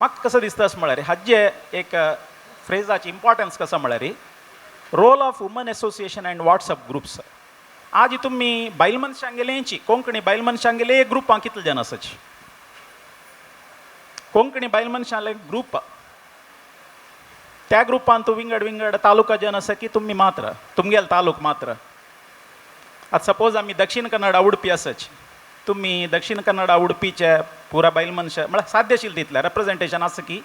म्हाका कसं दिसता अशें म्हळ्यार हाजे एक फ्रेजाची इम्पॉर्टन्स कसं म्हळ्यार role of woman association and WhatsApp groups. आज तुमी बायल मनशांगेलेची कोंकणी बायल मनशांगेले एक ग्रुपां कितले जाण आसाची कोंकणी बायल मनशांले ग्रुप त्या ग्रुपान तूं विंगड विंगड तालुका जन आसा की तुमी मात्र तुमगेल तालुक मात्र. आतां सपोज आमी दक्षिण कन्नडा उडपी आसाची तुमी दक्षिण कन्नडा उडपीचे पुरा बायल मनशा म्हळ्यार साध्य आशिल्लें तितलें रेप्रेजेंटेशन आसा की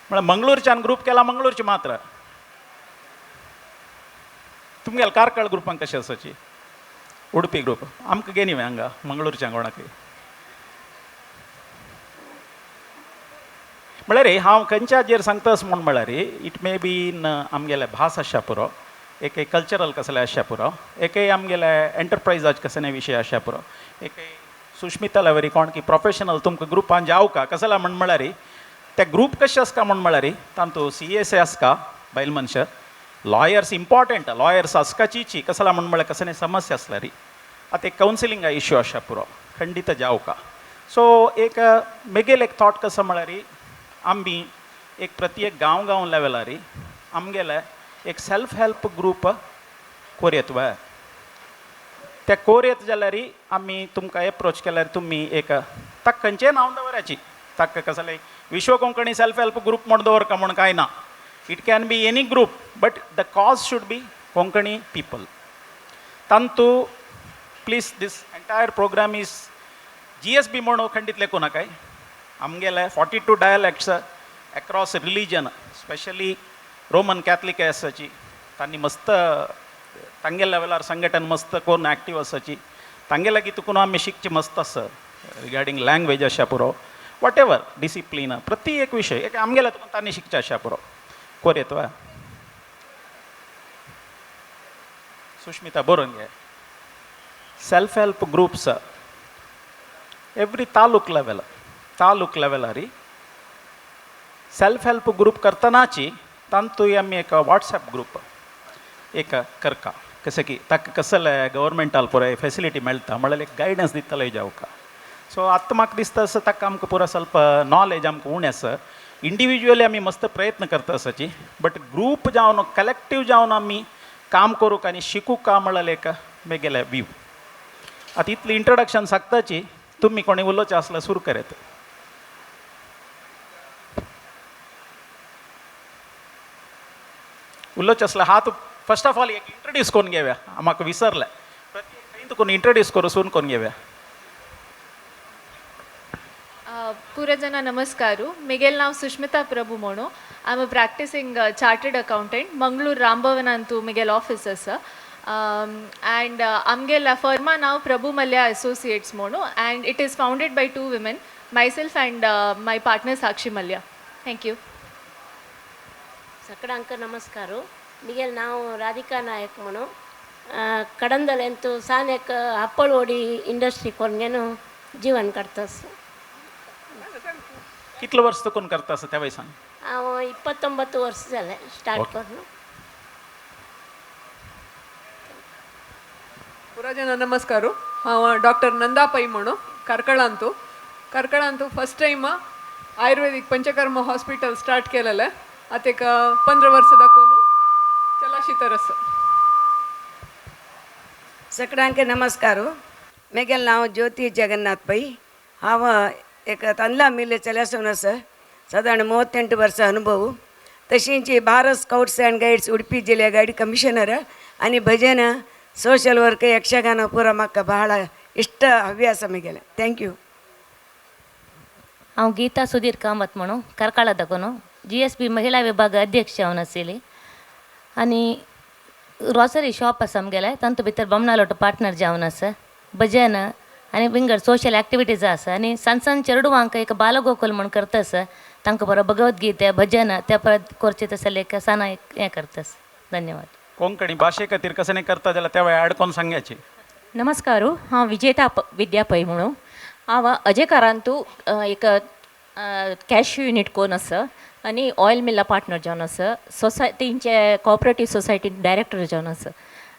म्हळ्यार मंगळूरच्यान ग्रुप केला मंगळूरची मात्र तुमगेल कारकळ ग्रुपांक कशें आसाची उडपी ग्रुप आमकां गे न्ही हांगा मंगळूरच्या कोणाक म्हळ्यार हांव खंयच्या हाजेर सांगता अशें म्हूण म्हळ्यार इट मे बी इन आमगेले भास आसच्या पुरो एक कल्चरल कसले आसच्या पुरो एक आमगेले एंटरप्रायजाचे कसले विशय आसच्या पुरो एक सुश्मिता लेवरी कोण की प्रोफेशनल तुमकां ग्रुपान जाव का कसला म्हण म्हळ्यार ते ग्रुप कशें आसका म्हण म्हळ्यार तातूंत CSA आसका बायल मनशां लॉयर्स इम्पॉर्टंट लॉयर्स आसकाची कसला म्हण म्हळ्यार कसले समस्या आसल्यार आतां एक कावन्सिलिंगा इश्यू आसच्या पुरो खंडीत जाव का. सो एक मेगेल एक थॉट कसो म्हळ्यार आमी एक प्रत्येक गांव गांव लेवलार आमगेले एक सेल्फ हेल्प ग्रुप कोरयत व ते कोरयत जाल्यार आमी तुमकां एप्रोच केल्यार तुमी एक ताका खंयचें नांव दवराची ताका कसलें विश्व कोंकणी सेल्फ हेल्प ग्रुप म्हण दवरका म्हण कांय ना. It can be any group but the cause should be Konkani people. तांतू please this entire program is GSB म्हणून खंडीत लेखू नाकाय आमगेले 42 dialects across religion specially Roman Catholic आसाची तांणी मस्त तांगे लेवलार संघटन मस्त कोण एक्टीव आसाची तांगे लागीं तुकून आमी शिकची मस्त आसा रिगार्डींग लँग्वेज अशा पुरो वॉट एवर डिसिप्लीन प्रत्येक विशय एक आमगेले तुकून तांणी शिकचे अशा पुरो कोरयत वा. सुश्मिता बरोवन घे self help groups every taluk लेवलार सेल्फ हेल्प ग्रुप करतनाची तांतूय आमी एक व्हॉट्सएप ग्रुप एक करका कशें की ताका कसले गव्हर्मेंटाल पुराय फेसिलिटी मेळटा म्हळ्यार एक गायडन्स दितले जावं का. सो आतां म्हाका दिसता आसा ताका आमकां पुरो ಸ್ವಲ್ಪ नॉलेज आमकां उणें आसा. इंडिविज्युअली आमी मस्त प्रयत्न करता आसाची बट ग्रूप जावन कलेक्टीव जावन आमी काम करूंक आनी शिकूंक का म्हळ्यार एक मेगेले व्यू. आतां इतली इंट्रोडक्शन सांगताची तुमी कोणी उलोवचें आसल्यार सुरू करात. उलोवचें आसल्यार हात फर्स्ट ऑफ ऑल एक इंट्रोड्यूस करून घेवया म्हाका विसरलें प्रत्येक कोण इंट्रोड्यूस करून कोण घेवया. पूरे जन नमस्कार मेगेल नाव सुष्मिता प्रभू म्हणू I am practising chartered accountant Mangaluru रामभवनांतू मेगेल ऑफिस आसा and आमगेल फर्मा नाव प्रभू मल्ल्या एसोसिएट्स म्हणू and it is founded by 2 women myself and my partner Sakshi Mallya. Thank you. ಸಕಡಾಂಕ ನಮಸ್ಕಾರ ಮಿಗೆಲ್ ನಾವು ರಾಧಿಕಾ ನಾಯಕ್ ಮನು ಕಡಂದಲೆಂತು ಸಾನೆಕ್ ಹಪ್ಪಳೋಡಿ ಇಂಡಸ್ಟ್री ಕೊನ್ಗೇನು जीवन करतास. कितले वर्ष तूं कोण करता आसा त्या वयसान हांव 29 वर्स जालें स्टार्ट करून. पुरा जन नमस्कार हांव डॉक्टर नंदा पै म्हणू कारकळांतू फर्स्ट टायम आयुर्वेदिक पंचकर्म हॉस्पिटल स्टार्ट केलेलें आतां एक 15 वर्स दाखोवन चलाशी तरस. सगळ्यांक नमस्कार मेगेल नाव ज्योती जगन्नाथ पै हांव एक तंदला मिल चलासून आसा साधारण 38 वर्सां अनुभव तशींच Bharat scouts and guides Udupi जिल्ल्या गायड कमिशनर आनी भजन सोशल वर्क यक्षगान पुरा म्हाका भाಳ इष्ट हव्यास मेगेले. थँक्यू. हांव गीता सुधीर कामत म्हणून कारकाळा दाखोवन GSB महिला विभाग अध्यक्ष जावन आशिल्ली आनी ग्रॉसरी शॉप आसा आमगेलें तातूंत भितर बमणालोट पार्टनर जावन आसा भजन आनी विंगड सोशल एक्टिविटीज आसा आनी सांजसान चेडवांक एक बालगोकुल म्हण करता आसा तांकां बरो भगवद्गीते भजन त्या परत करचे तसं लेख साना हें करता. धन्यवाद. कोंकणी भाशे खातीर कसं करता जाल्यार त्या वेळार आडकोन सांगयाची. नमस्कार हांव विजेता विद्या पै म्हणून हांव अजयकारांतू एक कॅश युनिट कोण आसा आनी ऑयल मिल्ला पार्टनर जावन आसा सोसायटीचे कोऑपरेटीव सोसायटी डायरेक्टर जावन आसा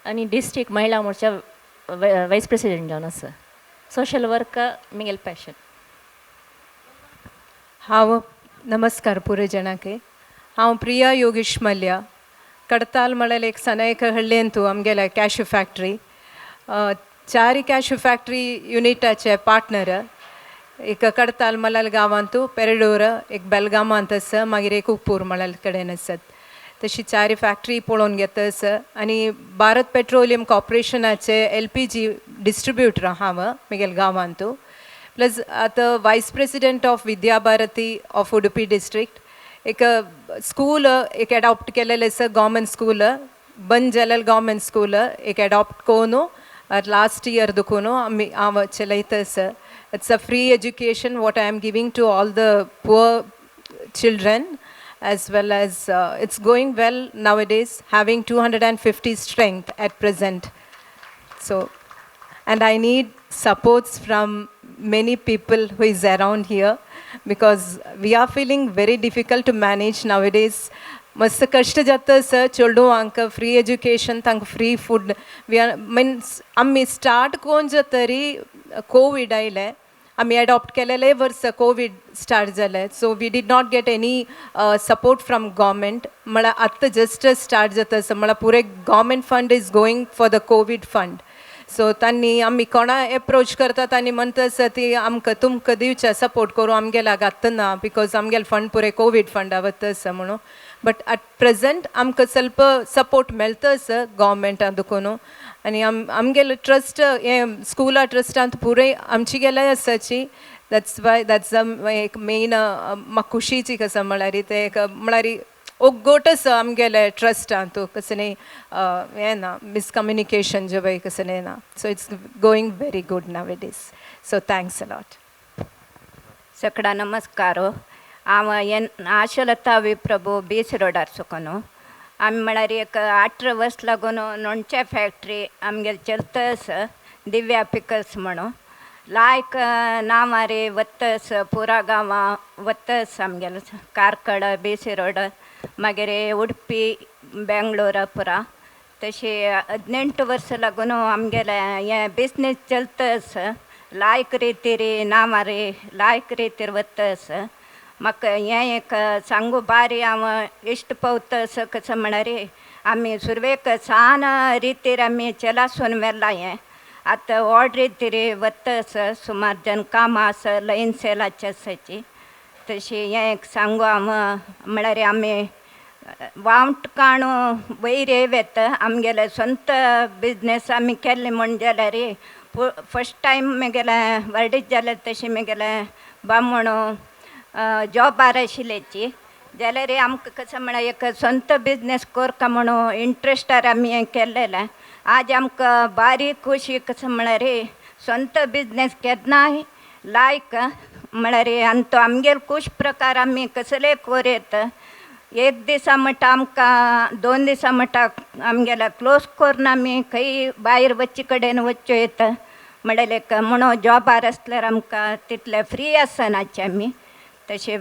आनी डिस्ट्रिक्ट महिला मोर्चा वायस प्रेसिडेंट जावन आसा. Social work Miguel passion. हांव नमस्कार पुरे जाणांके हांव प्रिया योगेश मल्ल्या कडताल म्हळ्यार एक सनायक हळ्ळेन तूं आमगेले कॅश्यू फॅक्ट्री चारी कॅश्यू फॅक्ट्री युनिटाचे पार्टनर एक कडताल मलाल गांवांतू पेरडूर एक बेलगामांत आसा मागीर एक उपूर मलाल कडेन आसात तशी चारी फॅक्ट्री पळोवन घेता आसा आनी भारत पेट्रोलियम कॉर्पोरेशनाचे LPG डिस्ट्रिब्युटर हांव म्हगेल्या गांवांतू प्लस आतां vice president of Vidya Bharati of Udupi district एक स्कूल एक एडॉप्ट केलेलें आसा गव्हर्मेंट स्कूल बंद जालेलें गव्हर्मेंट स्कूल एक एडॉप्ट कोनू लास्ट इयर दुखून हांव चलयता आसा it's a free education what I am giving to all the poor children as well as it's going well nowadays having 250 strength at present so and I need supports from many people who is around here because we are feeling very difficult to manage nowadays मस्त कष्ट जाता sir चेडू हांकां free education तांकां free food we are means आमी start कोण तरी covid आयलें आमी एडॉप्ट केलेले वर्स कोवीड स्टार्ट जालें so we did not get any support from government म्हळ्यार आत्तां जस्ट स्टार्ट जाता आसा म्हळ्यार पुरे government fund is going for the covid fund so तांणी आमी कोणा एप्रोच करता तांणी म्हणटा आसा ती आमकां तुमकां दिवचें सपोर्ट करूं आमगेल्या घातना ना बिकॉज आमगेले फंड पुरे कोवीड फंडा वता आसा म्हणून बट एट प्रेजेंट आमकां ಸ್ವಲ್ಪ सपोर्ट मेळटा आसा गव्हर्मेंटा दुखून आनी आमगेले ट्रस्ट हे स्कुला ट्रस्टांत पुरे आमची गेले आसाची दॅट्स एक मेन म्हाका खुशीची कसा म्हळ्यार ते एक म्हळ्यार ओगोट आसा आमगेले ट्रस्टांत कशें न्ही हें ना मिसकम्युनिकेशन जे पळय कशें न्ही ना so it's going very good now it is so thanks a lot सकड़ा नमस्कार हांव आशलता विप्रभू बीच रोडार सुकोनू आमी म्हळ्यार एक 18 वर्स लागून लोणच्या फॅक्ट्री आमगेले चलतस दिव्या पिकल्स म्हणून लायक नावारे वतस पुरा गांवां वतस आमगेले कारकड बीच रोड मागीर उडपी बेंगलोर पुरा तशी 18 वर्स लागून आमगेले हे बिझनेस चलतस लायक रितीरी नावारे लायक रितीर वतस म्हाका हें एक सांगू बारी हांव इश्ट पावतस कशें म्हळ्यार आमी सुरवेक सान रितीर आमी चलासून व्हेला हें आतां व्हड रितीर वतस सुमार जन कामां आसा लायन सेलाची आसाची तशी हें एक सांगू हांव म्हळ्यार आमी वावंट काणू वयर वेत आमगेले स्वंत बिझनेस आमी केल्ले म्हण जाल्यार फस्ट टायम म्हगेले वर्डीत जाले तशें म्हगेले बामणो जॉबार आशिल्लेची जाल्यार आमकां कशें म्हळ्यार एक स्वंत बिझनेस करता म्हणून इंट्रस्टार आमी हें केल्लेलें आज आमकां बारीक खुशी कशें म्हळ्यार स्वंत बिझनेस केन्नाय लायक म्हळ्यार आनी तो आमगेर खुश प्रकार आमी कसले कोरयत एक दिसा म्हणटा आमकां 2 दिसा म्हणटा आमगेल्या क्लोज करून आमी खंय भायर वच्चे कडेन वच्चो येता म्हळ्यार एक म्हणून जॉबार आसल्यार आमकां तितले फ्री आसनाचे आमी तशें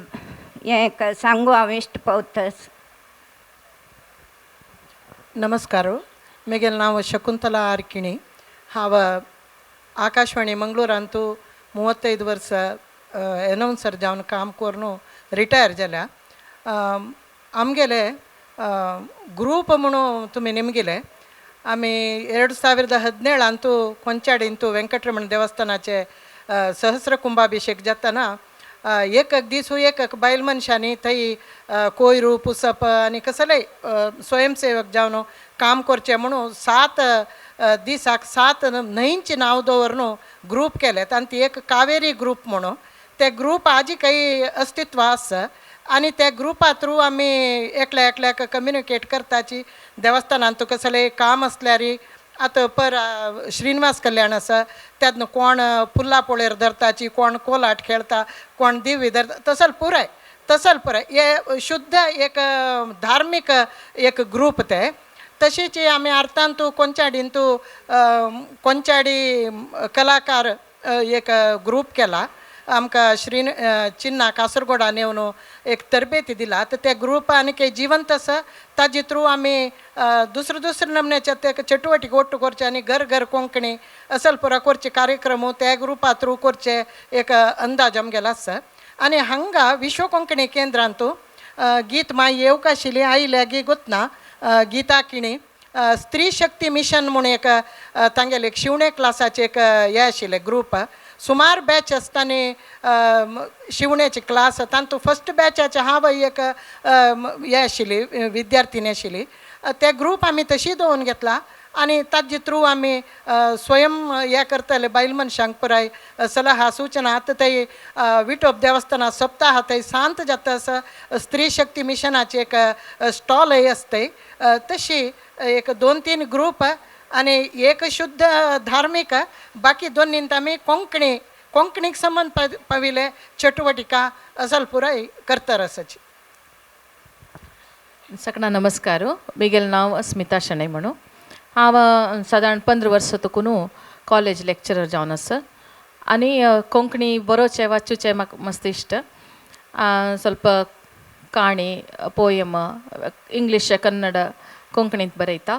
हें एक सांगू हांव इश्ट पावतस नमस्कार म्हगेलें नांव शकुंतला आर्किणी हांव आकाशवाणी मंगळूरांतू 35 वर्स एनाउन्सर जावन काम करून रिटायर जाल्या आमगेले ग्रूप म्हणून तुमी नेमगेले आमी 2017 ಕೊಂಚಾಡಿಂತು ವೆಂಕಟರಮಣ देवस्थानाचे सहस्र कुंभाभिषेक जातना एक दीस एक बायल मनशांनी थंय कोयरू पुसप आनी कसलेय स्वयंसेवक जावन काम करचें म्हणून 7 दिसाक 7 न्हंयचें नांव दवरून ग्रूप केलेत आनी ती एक कावेरी ग्रूप म्हणून ते ग्रूप आजी काही अस्तित्व आसा आनी त्या ग्रुपा थ्रू आमी एकल्याक कम्युनिकेट करताची देवस्थानांत कसलें काम आसल्यार आतां पर श्रीनिवास कल्याण आसा त्यातून कोण फुल्ला पोळेर धरताची कोण कोलाट खेळता कोण दिव्य धरता तसल पुराय हे शुद्ध एक धार्मीक एक ग्रूप ते तशीच आमी आर्तांतू कोंचाडींतू कोंचाडी कलाकार एक ग्रूप केला आमकां चिन्ना कासरगोडा नेवन एक तरबेती दिला तर त्या ग्रुप आनी काही जिवंत आसा ताजे थ्रू आमी दुसरे नमन्याचे ते चटवटीक ओट्ट करचे आनी घर घर कोंकणी असल पुरा करचे कार्यक्रम त्या ग्रुपा थ्रू करचे एक अंदाज आमगेलो आसा आणि हांगा विश्व कोंकणी केंद्रांतू गीत माई येवंक आशिल्ली आयल्या गी गोतना गीता किणी स्त्री शक्ती मिशन म्हणून एक तांगेले एक शिवणे क्लासाचे एक हे आशिल्ले ग्रूप सुमार बॅच आसतना शिवण्याची क्लास तांतू फर्स्ट बॅचाचे हांव एक हे आशिल्ली विद्यार्थिनी आशिल्ली ते ग्रूप आमी तशी दवरून घेतला आणि ताजे थ्रू आमी स्वयं हे करतले बायल मनशांक पुराय सलहा सूचना आतां थंय विठोब देवस्थाना सप्ताह थंय सांत जाता स्त्री शक्ती मिशनाचे एक स्टॉल हे असते तशी एक 2-3 ग्रूप आणि एक शुद्ध धार्मिक बाकी दोन्हींत आमी कोंकणीक संबंध पाविले चटुवटिका असल पुराय करता आसाची. सगळ्यांना नमस्कार. म्हगेलें नांव स्मिता शणै म्हणून हांव सादारण 15 वर्सां तकून कॉलेज लेक्चरर जावन आसा आनी कोंकणी बरोवचें वाचूचें म्हाका मस्त इश्ट. ಸ್ವಲ್ಪ काणी पोयम इंग्लीश कन्नड कोंकणींत बरयता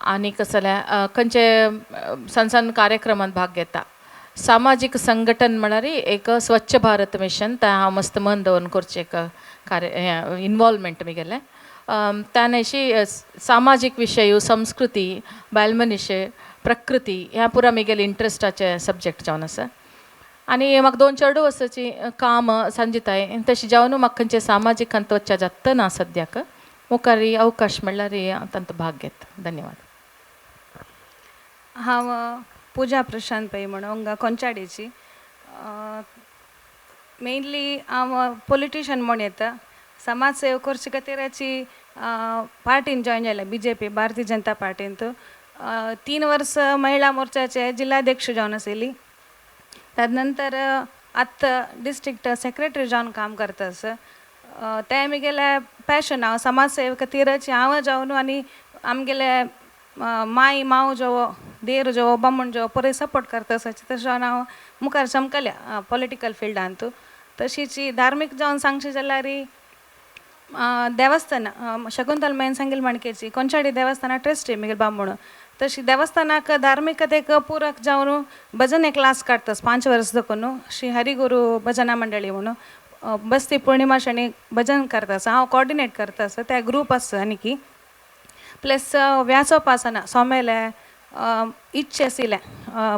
आनी कसं जाल्यार खंयचे सन कार्यक्रमांत भाग घेता. सामाजीक संघटन म्हळ्यार एक स्वच्छ भारत मिशन तें हांव मस्त मन दवरून करचें एक कार्य इन्वॉल्वमेंट म्हगेलें त्यान अशी सामाजीक विशय संस्कृती बायल मनीस प्रकृती ह्या पुरा म्हगेले इंट्रस्टाचे सब्जेक्ट जावन आसा. आनी म्हाका 2 चेडू वर्सांची काम सांजिताय तशी जावन म्हाका खंयचे सामाजीक अंत वच्चा जाता ना सद्याक मुखार अवकाश म्हणल्यार तांत भाग घेता. धन्यवाद. हांव पुजा प्रशांत पै म्हणून कोंचाडीची मेनली हांव पॉलिटिशन म्हूण येता. समाज सेवा करचे खातीराची पार्टीन जॉइन जालें BJP भारतीय जनता पार्टींत 3 वर्स महिला मोर्चाचे जिल्हाध्यक्ष जावन आशिल्ली. त्यानंतर आत्ता डिस्ट्रिक्ट सेक्रेटरी जावन काम करता आसा. तें म्हगेलें पॅशन हांव समाज सेवे खातीराची हांव जावन आनी आमगेले माय माव जो देर जो बामण जो पुराय सपोर्ट करता आसाची तशें हांव मुखार चमकल्या पॉलिटिकल फिल्डांत. तशीच धार्मीक जावन सांगचे जाल्यार देवस्थान शकुंतल मैन सांगील माणकेची कोंचाडी देवस्थाना ट्रस्टी म्हगेले बामण तशी देवस्थानाक धार्मिकतेक पूरक जावन भजन क्लास काडटास 5 वर्स देखून श्री हरिगुरू भजना मंडळी म्हणून बस्ती पौर्णिमा शनी भजन करता आसा. हांव कोऑर्डिनेट करता आसा त्या ग्रूप आसा आनी की प्लस व्यासोपासना सोमेले इच्छे आशिल्लें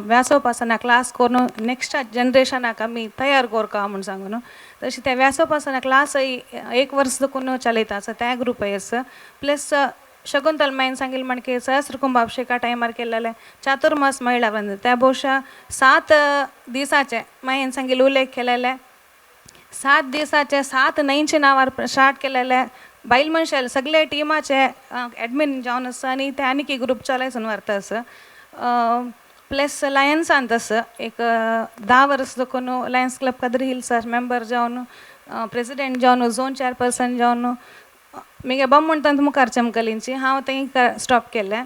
व्यासोपासना क्लास करून नेक्स्ट जनरेशनाक आमी तयार करता म्हूण सांगून तशी त्या व्यासोपासना क्लास 1 वर्स देखून चलयता आसा त्या ग्रुपय आसा. प्लस शकुंतल मैन सांगील म्हणके सहस्र कुंभाभिषेका टायमार केलेले चातुर्मास महिला बंद त्या भोवशा 7 दिसाचे मायन सांगील उल्लेख केलेले 7 दिसाचे 7 न्हंयचे नांवार स्टार्ट केलेले बायल मनशाल सगळे टिमाचे एडमिन जावन आसा आनी ते आनी की ग्रूप चलयसून व्हरता आसा. प्लस लायन्सांत आसा एक 10 वर्स देखून लायन्स क्लब कद्री हिल्सार मेंबर जावन प्रेसिडेंट जावन झोन चेअरपर्सन जावन म्हगे बामण तंत मुखार चमकलींची हांव थंय स्टॉप केलें.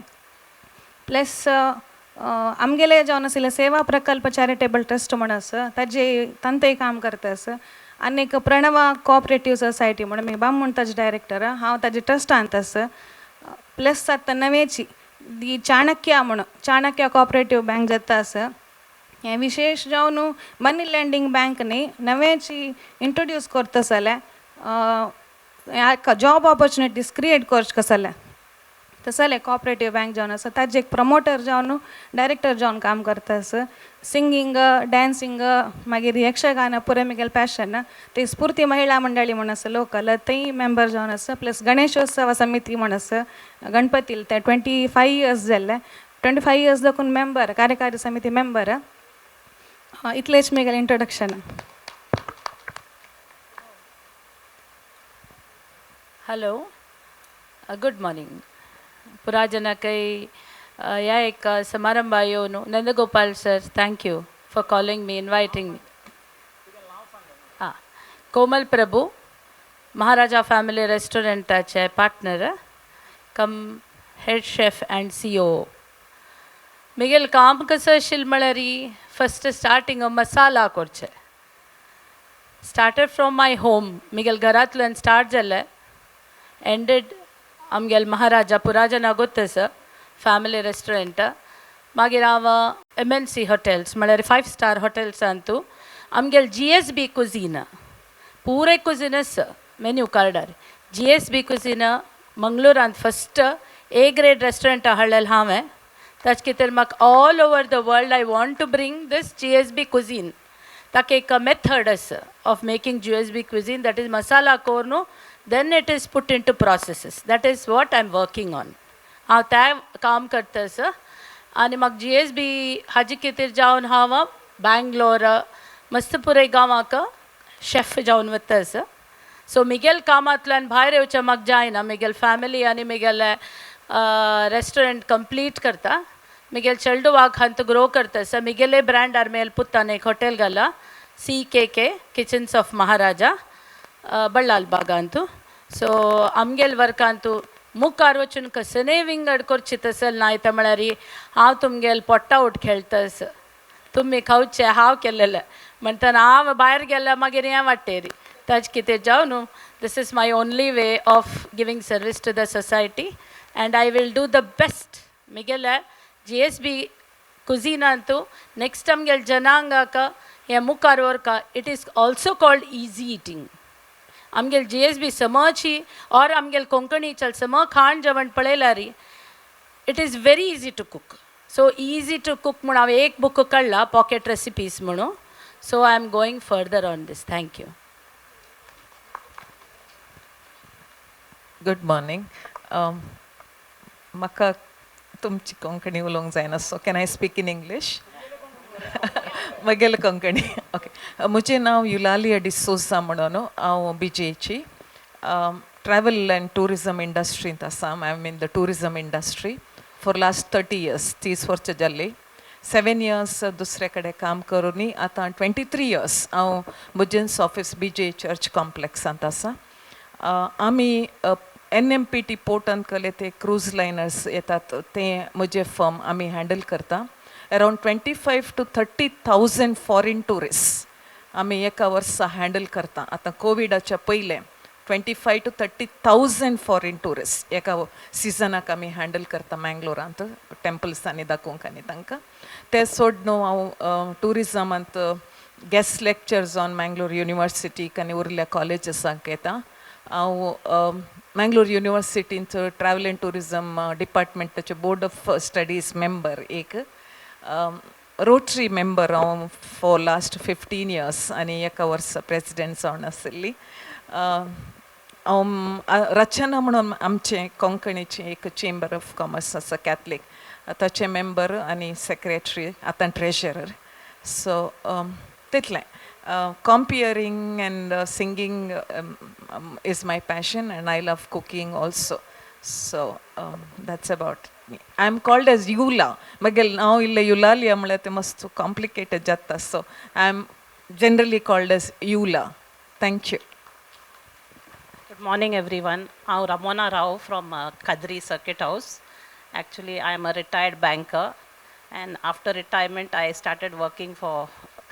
प्लस आमगेले जावन आशिल्ले सेवा प्रकल्प चॅरिटेबल ट्रस्ट म्हूण आसा ताजे तंतय काम करता आसा. आनी एक प्रणवा कोऑपरेटिव्ह सोसायटी म्हणून म्हगे बामण ताजे डायरेक्टर हांव ताजे ट्रस्टांत आसा. प्लस आतां नवेची दी चाणक्य म्हणून चाणक्य कोऑपरेटिव्ह बँक जाता आसा. हें विशेष जावन मनी लँडिंग बँक न्ही नवेची इंट्रोड्यूस करता जाल्यार जॉब ऑपॉर्च्युनिटीज क्रिएट करचे कसले तसले कोऑपरेटिव्ह बँक जावन आसा ताजे एक प्रमोटर जावन डायरेक्टर जावन काम करता आसा. सिंगींग डॅन्सिंग मागीर यक्षगान पुरे म्हगेलें पॅशन ते स्फूर्ती महिला मंडळी म्हूण आसा लोकल थंय मेंबर जावन आसा. प्लस गणेशोत्सव समिती म्हूण आसा गणपती ते 25 इयर्स जाल्ले 25 इयर्स देखून मेंबर कार्यकारी समिती मेंबर. इतलेच म्हगेलें इंट्रोडक्शन. Hello good morning. पुरा जनकೈ या एक समारंभ येवन Nandagopal sir thank you for calling me inviting me. हां कोमल प्रभू महाराजा फॅमिली रेस्टॉरंटाचे partner cum head chef and CEO. म्हगेलें काम कशें आशिल्लें म्हळ्यार फस्ट स्टार्टींग मसाला करचे स्टार्टेड फ्रॉम माय होम म्हगेल्या घरांतल्यान स्टार्ट जालें एंडेड आमगेल महाराजा पुराजना गोत्तस फॅमिली रेस्टॉरंट. मागीर हांव MNC हॉटेल्स म्हळ्यार 5 स्टार हॉटेल्सांतू आमगेल GSB कुझीन पुरे कुझिनस मेन्यू कार्डार GSB कुझीन मंगळूरांत फस्ट A grade रेस्टोरंट हळ्ळेल हांवें ताचे खातीर म्हाका all over the world I want to bring this GSB cuisine ताका एक मेथड आसा of making GSB cuisine that is masala कोरून then it is put into processes. That is what I'm working on. हांव त्या काम करता आसा आनी म्हाका GSB हाजे खातीर जावन हांव बँगलोर मस्त पुरे गांवांक शेफ जावन वता आसा. सो मिगेल कामांतल्यान भायर येवचें म्हाका जायना. मिगेल फॅमिली आनी मिगेले रेस्टोरंट कंप्लीट करता. मिगेल चेडवाक हांत ग्रो करता आसा. मिगेले ब्रँड आर्मेल पुत्तान एक हॉटेल घाला CKK kitchens of Maharaja Ballal बागांतू. सो आमगेल वर्कांतू मुखार वचून कसनय विंगड करचीत आसत नायता म्हळ्यार हांव तुमगेल पोट्टा उठ खेळटा आसा. तुमी खावचें हांव केल्लें म्हणटना हांव भायर गेल्यार मागीर हें वाडटेरी ताचे कितें जावं न्हू. This is my only way of giving service to the society and I will do the best. मिगेले GSB कुझिनांतू नेक्स्ट आमगेल जनांगाक हें मुखार व्हरका. It is also called easy eating. आमगेल GSB समची और आमगेल कोंकणीचल सम खाण जेवण पळयल्यार it is very easy to cook. So easy to cook म्हूण हांवें एक बूक काडला पॉकेट रेसिपीज म्हणून. So I am going further on this. Thank you. Good morning. म्हाका तुमची कोंकणी उलोवंक जायना so can I speak in English? म्हगेलें कोंकणी ओके. म्हजें नांव युलालिया डिसोजा म्हणून हांव BJची ट्रॅवल एंड टुरिजम इंडस्ट्रींत आसा. I am in the tourism industry for last 30 years 30 वर्सां जाल्ली. 7 years दुसरे कडेन काम करून आतां 23 years हांव मुजेन्स ऑफिस BJ चर्च कॉम्प्लेक्सांत आसा. आमी NMPT पोर्टान केले ते क्रूज लायनर्स येतात ते म्हजे फर्म आमी हँडल करता. अरावंड 25,000 to 30,000 फॉरेन टुरिस्ट आमी एका वर्सा हँडल करता. आतां कोविडाच्या पयले 25,000 to 30,000 फॉरेन टुरिस्ट एका सिजनाक आमी हँडल करता मँगलोरांत टेम्पल्सांनी दाखोवंक आनी तांकां. ते सोड न्हू हांव टुरिजमांत गेस्ट लेक्चर्स ऑन मँगलोर युनिवर्सिटीक आनी उरल्या कॉलेजीसांक येता. हांव मँगलोर युनिवर्सिटींत ट्रॅवल एंड टुरिजम डिपार्टमेंटाचे बोर्ड ऑफ स्टडीज मेंबर एक रोटरी मेंबर हांव फॉर लास्ट 15 years आनी एका वर्सा प्रेसिडेंट जावन आशिल्ली. हांव रचना म्हणून आमचे कोंकणीचे एक चेंबर ऑफ कॉमर्स आसा कॅथलीक ताचे मेंबर आनी सेक्रेटरी आतां ट्रेजरर. सो तितलें. Comparing and singing is my passion and I love cooking also. So that's about me. I am called as Yula. Magel now ille Eulalia male te must complicated jatta. So I am generally called as Yula. Thank you. Good morning everyone. I am Ramona Rao from Kadri Circuit House. Actually I am a retired banker and after retirement I started working for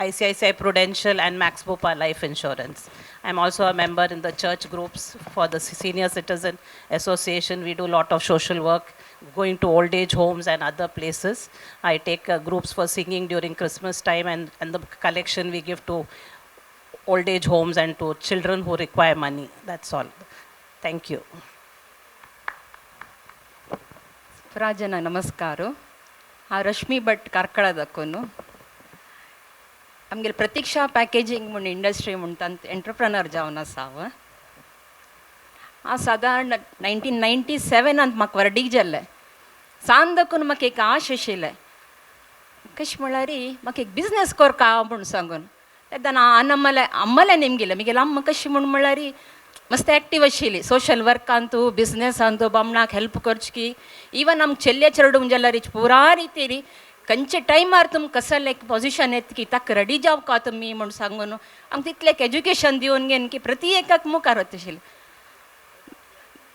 ICICI Prudential and Max Bupa Life Insurance. I'm also a member in the church groups for the Senior Citizen Association. We do a lot of social work, going to old age homes and other places. I take groups for singing during Christmas time and the collection we give to old age homes and to children who require money. That's all. Thank you. ರಾಜನ ನಮಸ್ಕಾರ. रश्मी भट कार्कळादकोनु आमगे प्रतीक्षा packaging म्हूण industry म्हणटा entrepreneur जावन आसा हांव. हांव सादारण 1997 म्हाका वर्डीक जाल्लें. सांज देखून म्हाका एक आश आशिल्लें कशें म्हळ्यार म्हाका एक बिजनेस करता म्हूण सांगून. तेन्ना हांव अम्मले निमगेलें म्हगेली अम्म कशी म्हूण म्हळ्यार मस्त एक्टीव आशिल्ली सोशल वर्कांतू बिजनेसांतू बामणाक हेल्प करची. इवन आमकां चेल्ले चेडूं जाल्यार पुरा रितीर खंयचे टायमार तुमकां कसं एक पोजिशन येता की ताका रेडी जावका तुमी म्हूण सांगून आमकां तितलें एज्युकेशन दिवन घेवन की प्रती एकाक मुखार वता आशिल्लें.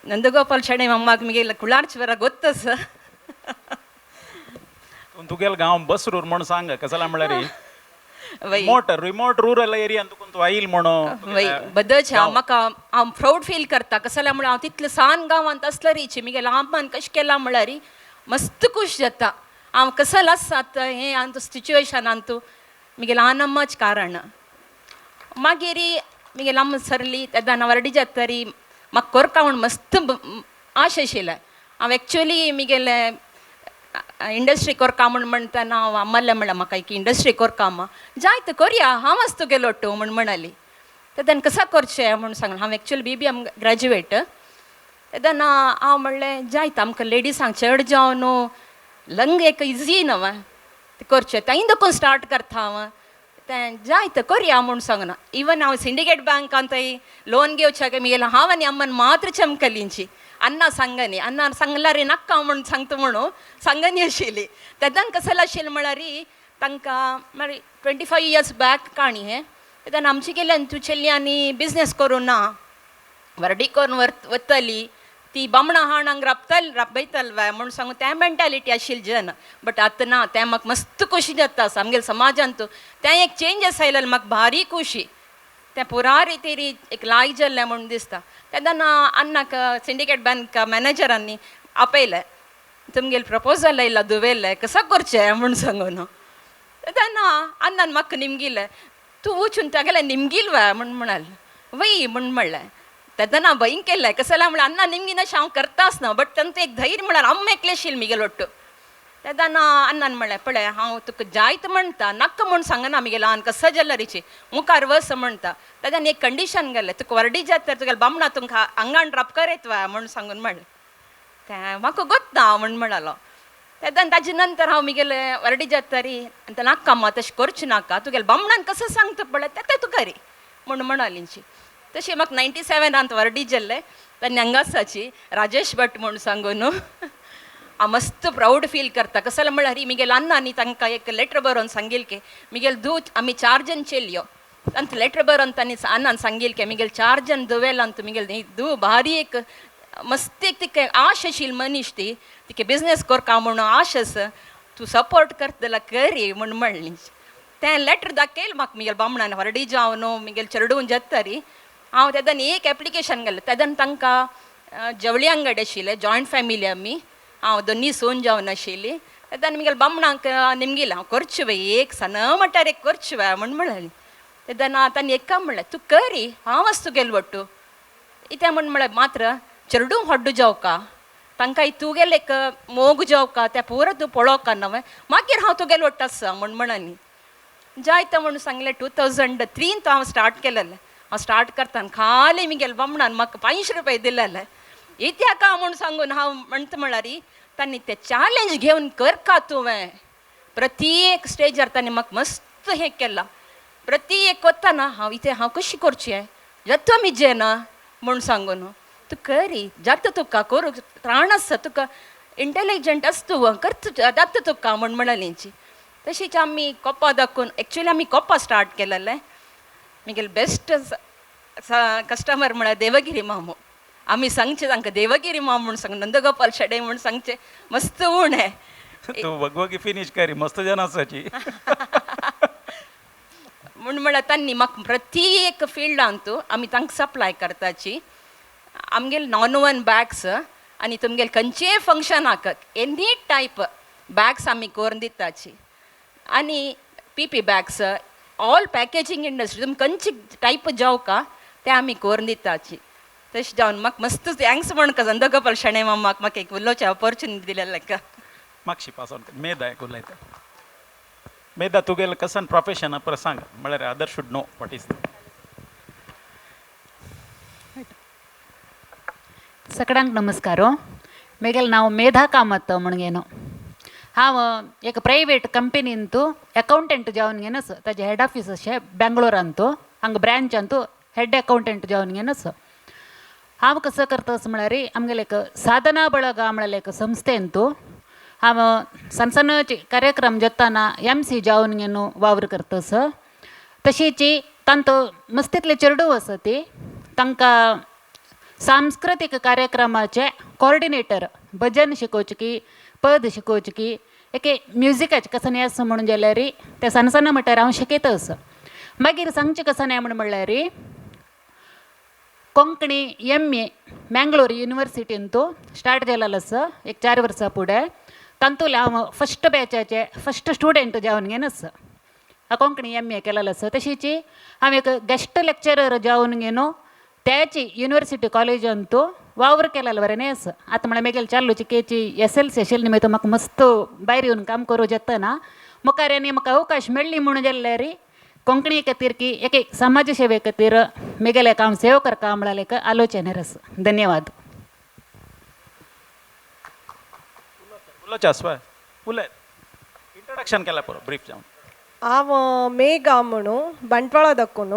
नंदगोपाल शेणे मम्माक म्हगेले कुळारचे बरा गोत्त आसा. तुगेल गांव बसरूर म्हूण सांग कसला म्हळ्यार रिमोट रुरल एरियान तुका तूं आयिल म्हणून बदच म्हाका हांव प्राऊड फील करता. कसं जाल्यार म्हळ्यार हांव तितलें सान गांवांत आसल्यार म्हगेल्या आंबान कशें केलां म्हळ्यार मस्त खूश जाता. हांव कसं आसा हें सिच्युएशनांतू म्हगेलें आनंदाचें कारण मागीर म्हगे लांब सरली तेन्ना हांव वर्डी जातरी म्हाका कोरका म्हूण मस्त आश आशिल्लें हांव एक्चुली म्हगेले इंडस्ट्री कोरका म्हणटाना हांव आम्मालें म्हणलें म्हाका एक इंडस्ट्री कोरका अम्मा जायत कोरया हांव आस तुगेलो टू म्हणली तेन्ना कसा करचें म्हूण सांगलें हांव एक्चुअली BBM ग्रॅज्युएट तेन्ना हांव म्हणलें जायत आमकां लेडिसांक चड जावन लंग एक इजी न्हय ते करचें तें देखून स्टार्ट करता हांव तें जायत कोरया म्हूण सांगना इवन हांव सिंडिकेट बँकांत लोन घेवच्याक म्हगेलें हांव आनी अम्मान मात्र चमकलींची अन्ना सांगनी अन्ना सांगल्यार नाका म्हूण सांगता म्हणून सांगनी आशिल्ली तेन्ना कसं आशिल्लें म्हळ्यार तांकां म्हळ्यार 25 years बॅक काणी हें तेन्ना आमचे गेल्यान तूं चेल्यांनी बिजनेस करूं ना वर्डी करून वतली ती बामणां हांग राबयतल म्हूण सांगून तें मेंटेलिटी आशिल्ली जन बट आतां ना तें म्हाका मस्त खोशी जाता आमगेल्या समाजांत तें एक चेंजीस आयलें म्हाका भारी खोशी तें पुरा रितीरी एक लायक जाल्लें म्हणून दिसता तेन्ना अन्नाक सिंडिकेट बँक मॅनेजरांनी आपयलें तुमगेलें प्रपोजल आयला दुवेल्लें कसा करचें म्हूण सांगून तेन्ना अन्नान म्हाका निमगिलें तूं वचून तेगेलें निमगील म्हूण म्हणालें वय म्हूण म्हणलें तेन्ना हांव भंय केलें कसं जालें म्हळ्यार अन्ना निमगीन अशें हांव करताच ना बट तांचो एक धैर्य म्हळ्यार अम्मा एकलें आशिल्लें म्हगेलो ओट्टू तेन्ना अन्नान म्हणलें पळय हांव तुका जायत म्हणटा नाका म्हूण सांगना म्हगेलो आन कसो जाल्यारीची मुखार वस म्हणटा तेन्ना एक कंडिशन गेलें तुका वर्डी जात तर तुगेलें बामणां तुमकां आंगाण राबकर येतवा म्हूण सांगून म्हणलें तें म्हाका गोत्ता म्हूण म्हणलो तेन्ना ताजे नंतर हांव म्हगेलें वर्डी जातरी नाका अम्मा तशें करचें नाका तुगेलें बामणान कसो सांगता पळय तें तूं करी म्हूण म्हणलींची तशें म्हाका 97 वर्डी जाल्लें तेन्ना हांगासाची राजेश भट म्हूण सांगून हांव मस्त प्राऊड फील करता कसं जालें म्हळ्यार म्हगेलो अन्नानी तांकां एक लेटर बरोवन सांगिल्लें की म्हगेले दूद आमी 4 जण चेल्यो तांकां लेटर बरोवन तांणी अन्नान सांगिल्लें की म्हगेले 4 जण दुवेलांत म्हगेले दू भारी एक मस्त एक तिका आश आशिल्ली मनीस ती तिका बिजनेस करता म्हणून आश आसा तूं सपोर्ट करता जाल्यार करी म्हूण म्हणली तें लेटर दाखयलें म्हाका म्हगेल्या बामणान वर्डी जावन म्हगेले चेडून जातरी हांव तेन्ना एक एप्लिकेशन घालें तेन्ना तांकां जवळी अंगड आशिल्लें जॉयंट फॅमिली आमी हांव दोनी सोन जावन आशिल्ली तेन्ना म्हगेल्या बामणांक निमगेलें हांव करचें वय एक सन म्हणल्यार एक करचें वय म्हूण म्हणली तेन्ना तांणी एक काम म्हणलें तूं करी हांव आस तुगेलो वट्टू इतें म्हूण म्हळ्यार मात्र चेडू हड्डू जावका तांकां तुगेलें एक मोग जावका तें पुरो तूं पळोवका न्हय मागीर हांव तुगेलो वट्ट आसा म्हूण म्हणनी जायत म्हूण सांगलें 2003 हांव स्टार्ट केलेलें हांव स्टार्ट करतना खाली म्हगेल्या बामणान म्हाका 500 रुपया दिलेले इत्याक म्हूण सांगून हांव म्हणटा म्हळ्यार तांणी तें चॅलेंज घेवन करका तुवें प्रत्येक स्टेजार तांणी म्हाका मस्त हें केलां प्रत्येक वताना हांव कशी करचें जाता मिजे ना म्हूण सांगून तूं करी जाता तुका करूं त्राण आसा तुका इंटेलिजंट आसा तूं करता जाता तुका म्हूण म्हणलींची तशीच आमी कोपा दाखोवन एक्चुली आमी कोपा स्टार्ट केलेलें म्हगेले बेस्ट कस्टमर म्हळ्यार देवगिरी मामू आमी सांगचें तांकां देवगिरी मामू म्हूण सांग नंदगोपाल शेडे म्हूण सांगचें मस्त उणें तूं वगवगी फिनिश करी मस्त जन आसाची म्हूण म्हळ्यार तांणी म्हाका प्रत्येक फिल्डांत आमी तांकां सप्लाय करताची आमगेले नॉन बॅग्स आनी तुमगेले खंयचेय फंक्शनाक एनी टायप बॅग्स आमी करून दिताची आनी PP bags all packaging industry तुमकां खंयची टायप जावका तें आमी करून दिताची तशें जावन म्हाका मस्त थँक्स म्हणटा नंदगोपाल शेणे मामाक म्हाका एक उलोवचें ऑपॉर्च्युनिटी दिलें म्हाका शिपासून मेदा एक उलयता मेदा तुगेलें कसन प्रोफेशन परत सांग म्हळ्यार other should know what is सगळ्यांक नमस्कार म्हगेलें नांव मेधा कामत म्हणून हांव एक प्रायवेट कंपनींत अकावंटंट जावन घेनस ताजें हेड ऑफिस अशें बेंगलोरांत हांगा ब्रँचांत हेड अकावंटंट जावन घेनस हांव कसो करतास म्हळ्यार आमगेले एक साधना बळग म्हणल्यार एक संस्थेंत हांव सनसनाचे कार्यक्रम जाताना MC जावन घेवन वावर करतास तशीच तांत मस्तीतले चेडू आसा ती तांकां सांस्कृतिक कार्यक्रमाचे कोऑर्डिनेटर भजन शिकोवचकी पद शिकोवचकी एक म्युजिकाचे कसं आसा म्हणून जाल्यार ते सनसना म्हणल्यार हांव शिकयतास मागीर सांगचें कसं म्हणल्यार कोंकणी MA मँगलोर युनिवर्सिटींत स्टार्ट जालेलो आसा एक 4 वर्सां फुडें तांतूंतले हांव फस्ट बॅचाचे फस्ट स्टुडंट जावन घेनस कोंकणी एम ए केलेलं असं. तशीची हांव एक गेस्ट लेक्चरर जावन गेनो त्याची युनिव्हर्सिटी कॉलेजांतू वावर केलेलं बरें न्ही असं. आतां म्हळ्यार मेगेल चालू चिकेची SLC आशिल्ली निमित्त म्हाका मस्त भायर येवन काम करूं जेतना मुखार आनी म्हाका अवकाश मेळ्ळी म्हणून जाल्यार कोंकणी खातीर की एक समाज सेवे खातीर मेगेले काम सेव करता म्हळ्यार आलोचनेर असं. धन्यवाद. उलोवचें आसपा उलय इंट्रोडक्शन केला पुरो ब्रीफ जावन. हांव मेघा म्हणून बंटवाळा दक्कून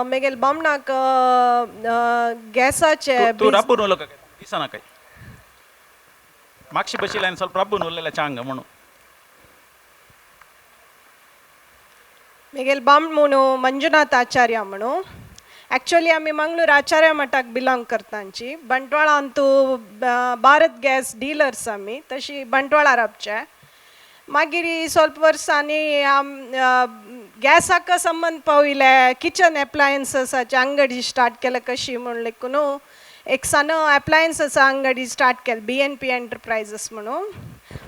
मेगेल बामणाक गॅसाचे तूं रब्बून उलोवक दिसना काय मागशी बशिल्ले आनी ಸ್ವಲ್ಪ रब्बून उरलेले चांग म्हणून. मेगेल बाम म्हणून मंजुनाथ आचार्य म्हणून. ॲक्च्युली आमी मंगळूर आचार्य मठाक belong करतांची. बंटवाळा Antu Bharat gas dealers आमी तशी बंटवाळा रावचे. मागीर ಸ್ವಲ್ಪ वर्सांनी गॅसाक संबंध पाविले किचन एप्लायन्ससाची अंगडी स्टार्ट केलं कशी म्हणून लेकून एक सन एप्लायन्ससा अंगडी स्टार्ट केली BNP एंटरप्रायझस म्हणून.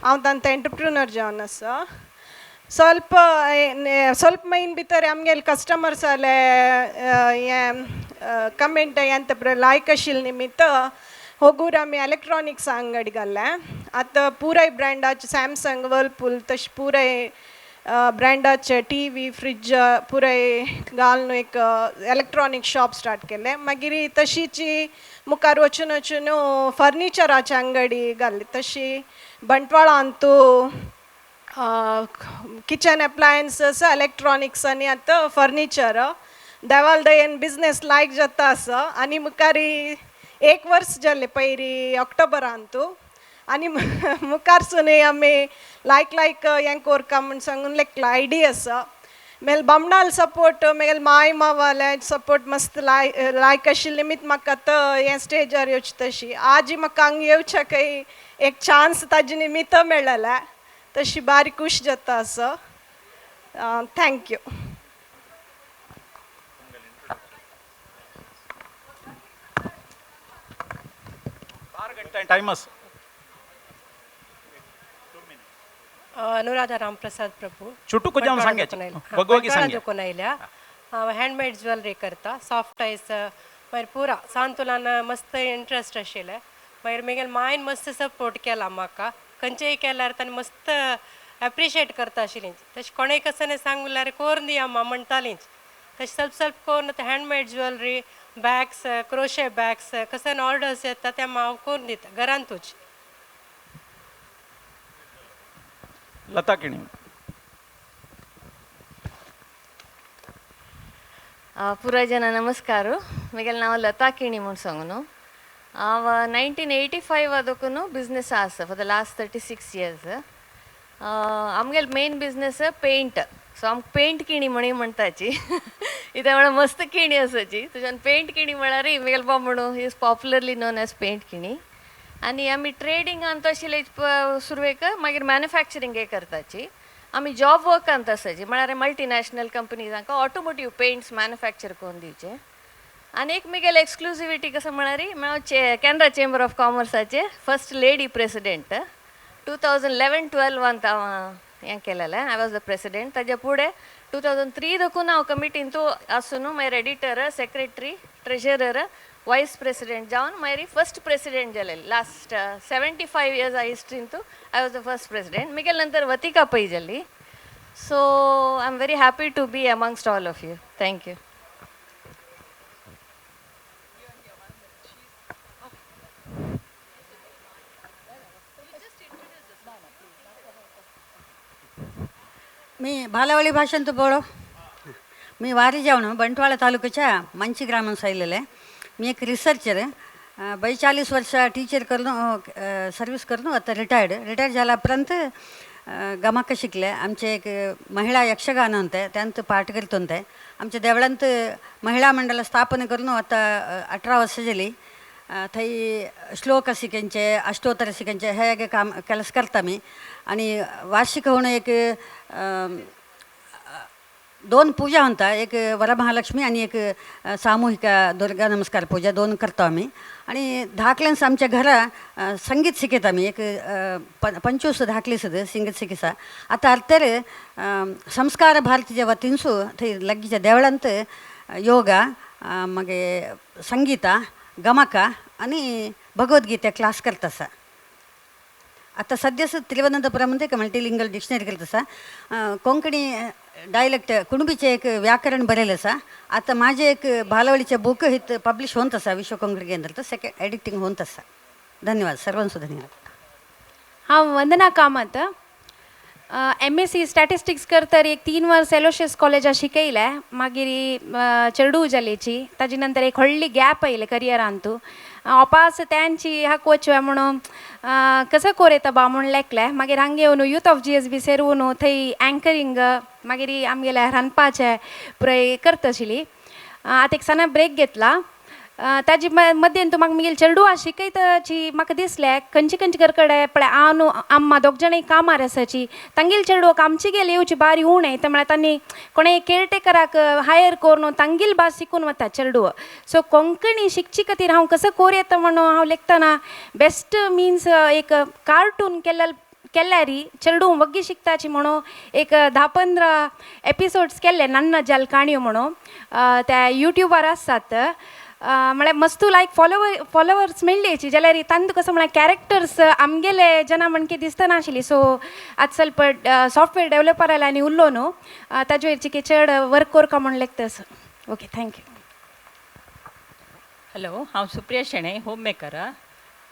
हांव तांचो एंटरप्रिनर जावन आसा. ಸ್ವಲ್ಪ ಮೈನ್ ಭಿತರ ಆಮ್ಗೆಲ್ ಕಸ್ಟಮರ್ಸ್ ಅಲ್ಲೇ ಕಮೆಂಟ್ ಎಂತ ಲಾಯ್ಕ್ ಆशिल निमित्त ಹೋಗೂರು आमी ಎಲೆಕ್ಟ್ರಾನಿಕ್ಸ್ अंगडिगल्ले. आतां पुराय ब्रँडाचे सॅमसंग वर्लपूल तशे पुराय ब्रँडाचे TV फ्रिज पुराय घालून एक एलेक्ट्रॉनिक शॉप स्टार्ट केले. मागीर तशीची मुखार वचून वचून फर्निचराची अंगडी घाली. तशी बंटवाळा अंतू किचन एप्लायन्सस एलेक्ट्रॉनिक्स आनी आतां फर्निचर देवाल दयेन बिझनेस लायक जाता आसा. आनी मुखारी 1 वर्स जालें पयरी ऑक्टोबरांतू आनी मुखारसून आमी लायक हें कोरका म्हूण सांगून आयडिया आसा. मेल बामणाल सपोर्ट मेल माय मावाले सपोर्ट मस्त लायक आशिल्ले निमित्त म्हाका आतां हें स्टेजार येवची तशी. आज म्हाका हांगा येवचें एक चान्स ताजे निमित्त मेळ्ळें तशी बारी खुश जाता असो. थँक्यू. टाइम अनुराधा रामप्रसाद प्रभू चुटूक जावन सांगायचे भगवगी सांगे जोकोन आयल्या. हांव हँडमेड ज्वेलरी करता सॉफ्ट आयस मागीर पुरा सांतुलान मस्त इंट्रस्ट आशिल्लें. मागीर मेगेल मायन मस्त सपोर्ट केला म्हाका खंयचेय केल्यार ताणें मस्त एप्रिशिएट करता आशिल्लीं. तशें कोणेय कसं सांगल्यार कोरून दिया म्हणटालींच. तशें ಸ್ವಲ್ಪ करून आतां handmade jewellery bags crochet bags कसं ऑर्डर्स येता ते हांव करून दिता घरांतूच. लता किणी ಪೂರ ಜನ ನಮಸ್ಕಾರ. ಮೇಗಲ್ ನಾವು ಲತಾ ಕಿಣಿ ಮುಡ್ಸಂಗನು. ಹಾಂव 1985 ಅದಕ್ಕೂ ಬಿಸ್ನೆಸ್ ಆಸ ಫಾರ್ ದ लास्ट 36 इयर्स. आमगेल मेन बिझनेस पेंट. सो आमकां पेंट किणी म्हणटाची इथे म्हळ्यार मस्त किणी आसाची. तुज्यान पेंट किणी म्हळ्यार मेगेल बाब म्हणून is popularly non age paint किणी. आनी आमी ट्रेडिंगान तशिल्ले सुरवेक मागीर मॅन्युफॅक्चरिंगे करताची. आमी जॉब वर्कांत आसाची म्हळ्यार मल्टीनॅशनल कंपनीजांका ऑटोमोटिव्ह पेंट्स मॅन्युफॅक्चर करून दिवचे. आनी एक मुगेल एक्सक्लुसिविटी कसं म्हळ्यार हांव कॅनरा चेंबर ऑफ कॉमर्साचे फर्स्ट लेडी प्रेसिडेंट. 2011-12 हांव हें केलेलें. I was the president. ताजे फुडें 2003 देखून हांव कमिटींतू आसून मागीर editor secretary treasurer vice president जावन मागीर फर्स्ट प्रेसिडेंट जाले. लास्ट 75 इयर्स हिस्ट्रींतू I was the first president. मुगेल नंतर वतिका पै जाली. So I am very happy to be amongst all of you. Thank you. मी भालावळी भाषेंतू बोलो. मी वारी जाऊन बंटवाळा तालुक्याच्या मंची ग्रामन सायलेले. मी एक रिसर्चर 42 वर्ष टीचर करून सर्विस करून आता रिटायर्ड झाल्यापर्यंत गमाक शिकले. आमचे एक महिला यक्षगान होते त्यांत पाठ करत होते. आमच्या देवळांत महिला मंडळ स्थापन करून आता 18 वर्ष झाली. थंय श्लोक शिकायचे अष्टोत्तर शिकायचे हे काम ಕೆಲಸ करता मी. आणि वार्षिक होऊन एक दोन पूजा होता, एक वरमहालक्ष्मी आणि एक सामूहिक दुर्गा नमस्कार पूजा दोन करतो आम्ही. आणि धाकल्यांस आमच्या घरा संगीत शिकत आम्ही एक 25 धाकलीसद संगीत शिकिसा. आता अर्थे संस्कार भारतीच्या वतींसू थंय लगीच्या देवळांत योगा मागे संगीत गमक आणि भगवद्गीता क्लास करता आसा. आता सध्याच तिरुवनंतपुरामध्ये एक मल्टीलिंगल डिक्शनरी करत आसा. कोंकणी डायलेक्ट कुणबीचे एक व्याकरण बरेलं आसा. आता माझे एक बालवडीचे बुक हित पब्लिश होत आसा विश्व कोंकणी केंद्र तर सेकंड एडिटिंग होत आसा. धन्यवाद सर्वांसो धन्यवाद. हांव वंदना कामत MSc स्टॅटिस्टिक्स करतर एक 3 वर्स एलोशियस कॉलेजात शिकयले. मागीर चेडू जालेची ताजे नंतर एक व्हडली गॅप आयले करियरांतू. वापस त्यांची हाक वचवे म्हणून कसं कोरयता बा म्हूण लेखलें. मागीर हांगा येवन यूथ ऑफ GSB सेरून थंय अँकरींग मागीर आमगेले रांदपाचें पुराय करता आशिल्ली. आतां एक सना ब्रेक घेतला. ताजे मध्येन तूं म्हाका मुगेल चेडू शिकयताची म्हाका दिसलें खंयची खंयची करकडे पळय हांव न्हू अम्मा दोग जाण कामार आसाची तांगेल चेडूक आमची गेल येवची बारी उणें ते म्हळ्यार तांणी कोणें केअरटेकराक हायर करून तांगेल भास शिकून वता चेडू. सो कोंकणी शिकचे खातीर हांव कसं कोर येता म्हणून हांव लेखतना बेस्ट मिन्स एक कार्टून केल्यार चेडू वग्गी शिकताची म्हणून एक 10-15 एपिसोड्स केल्ले नन्न जल काणयो म्हणून त्या यूट्यूबार आसात. म्हळ्यार मस्तू लायक फॉलोवर्स मेळ्ळेची जाल्यार तांकां कसो म्हळ्यार कॅरेक्टर्स आमगेले जना म्हणके दिसतना आशिल्ली. सो आतां ಸ್ವಲ್ಪ सॉफ्टवेअर डेवलपर आयला आनी उरलो न्हू ताजे वयरची की चड वर्क करता म्हण लेखतास. Okay thank you. हॅलो हांव सुप्रिया शेणे होम मेकर.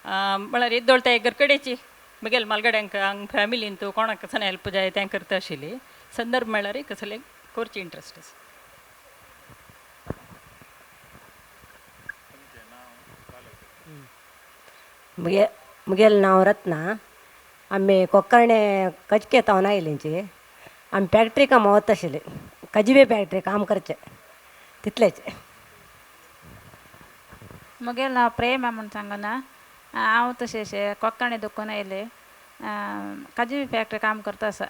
म्हळ्यार येदोळता घरकडेची म्हगेल मालगड्यांक हांग फॅमिलीन तूं कोणाक कसं हेल्प जाय तें करता आशिल्ली. संदर्भ म्हळ्यार कसले करची इंट्रस्ट आसा. मुगेल नांव रत्ना. आमी कोक्कर्णे कचके तावन आयलींची. आमी फॅक्ट्री कामां वता आशिल्ली कजिबे फॅक्ट्री काम करचें तितलेच. मुगेल नांव प्रेमा म्हूण सांगना. हांव तशें कोक्कर्णे दुखून आयले काजी फॅक्ट्री काम करता आसा.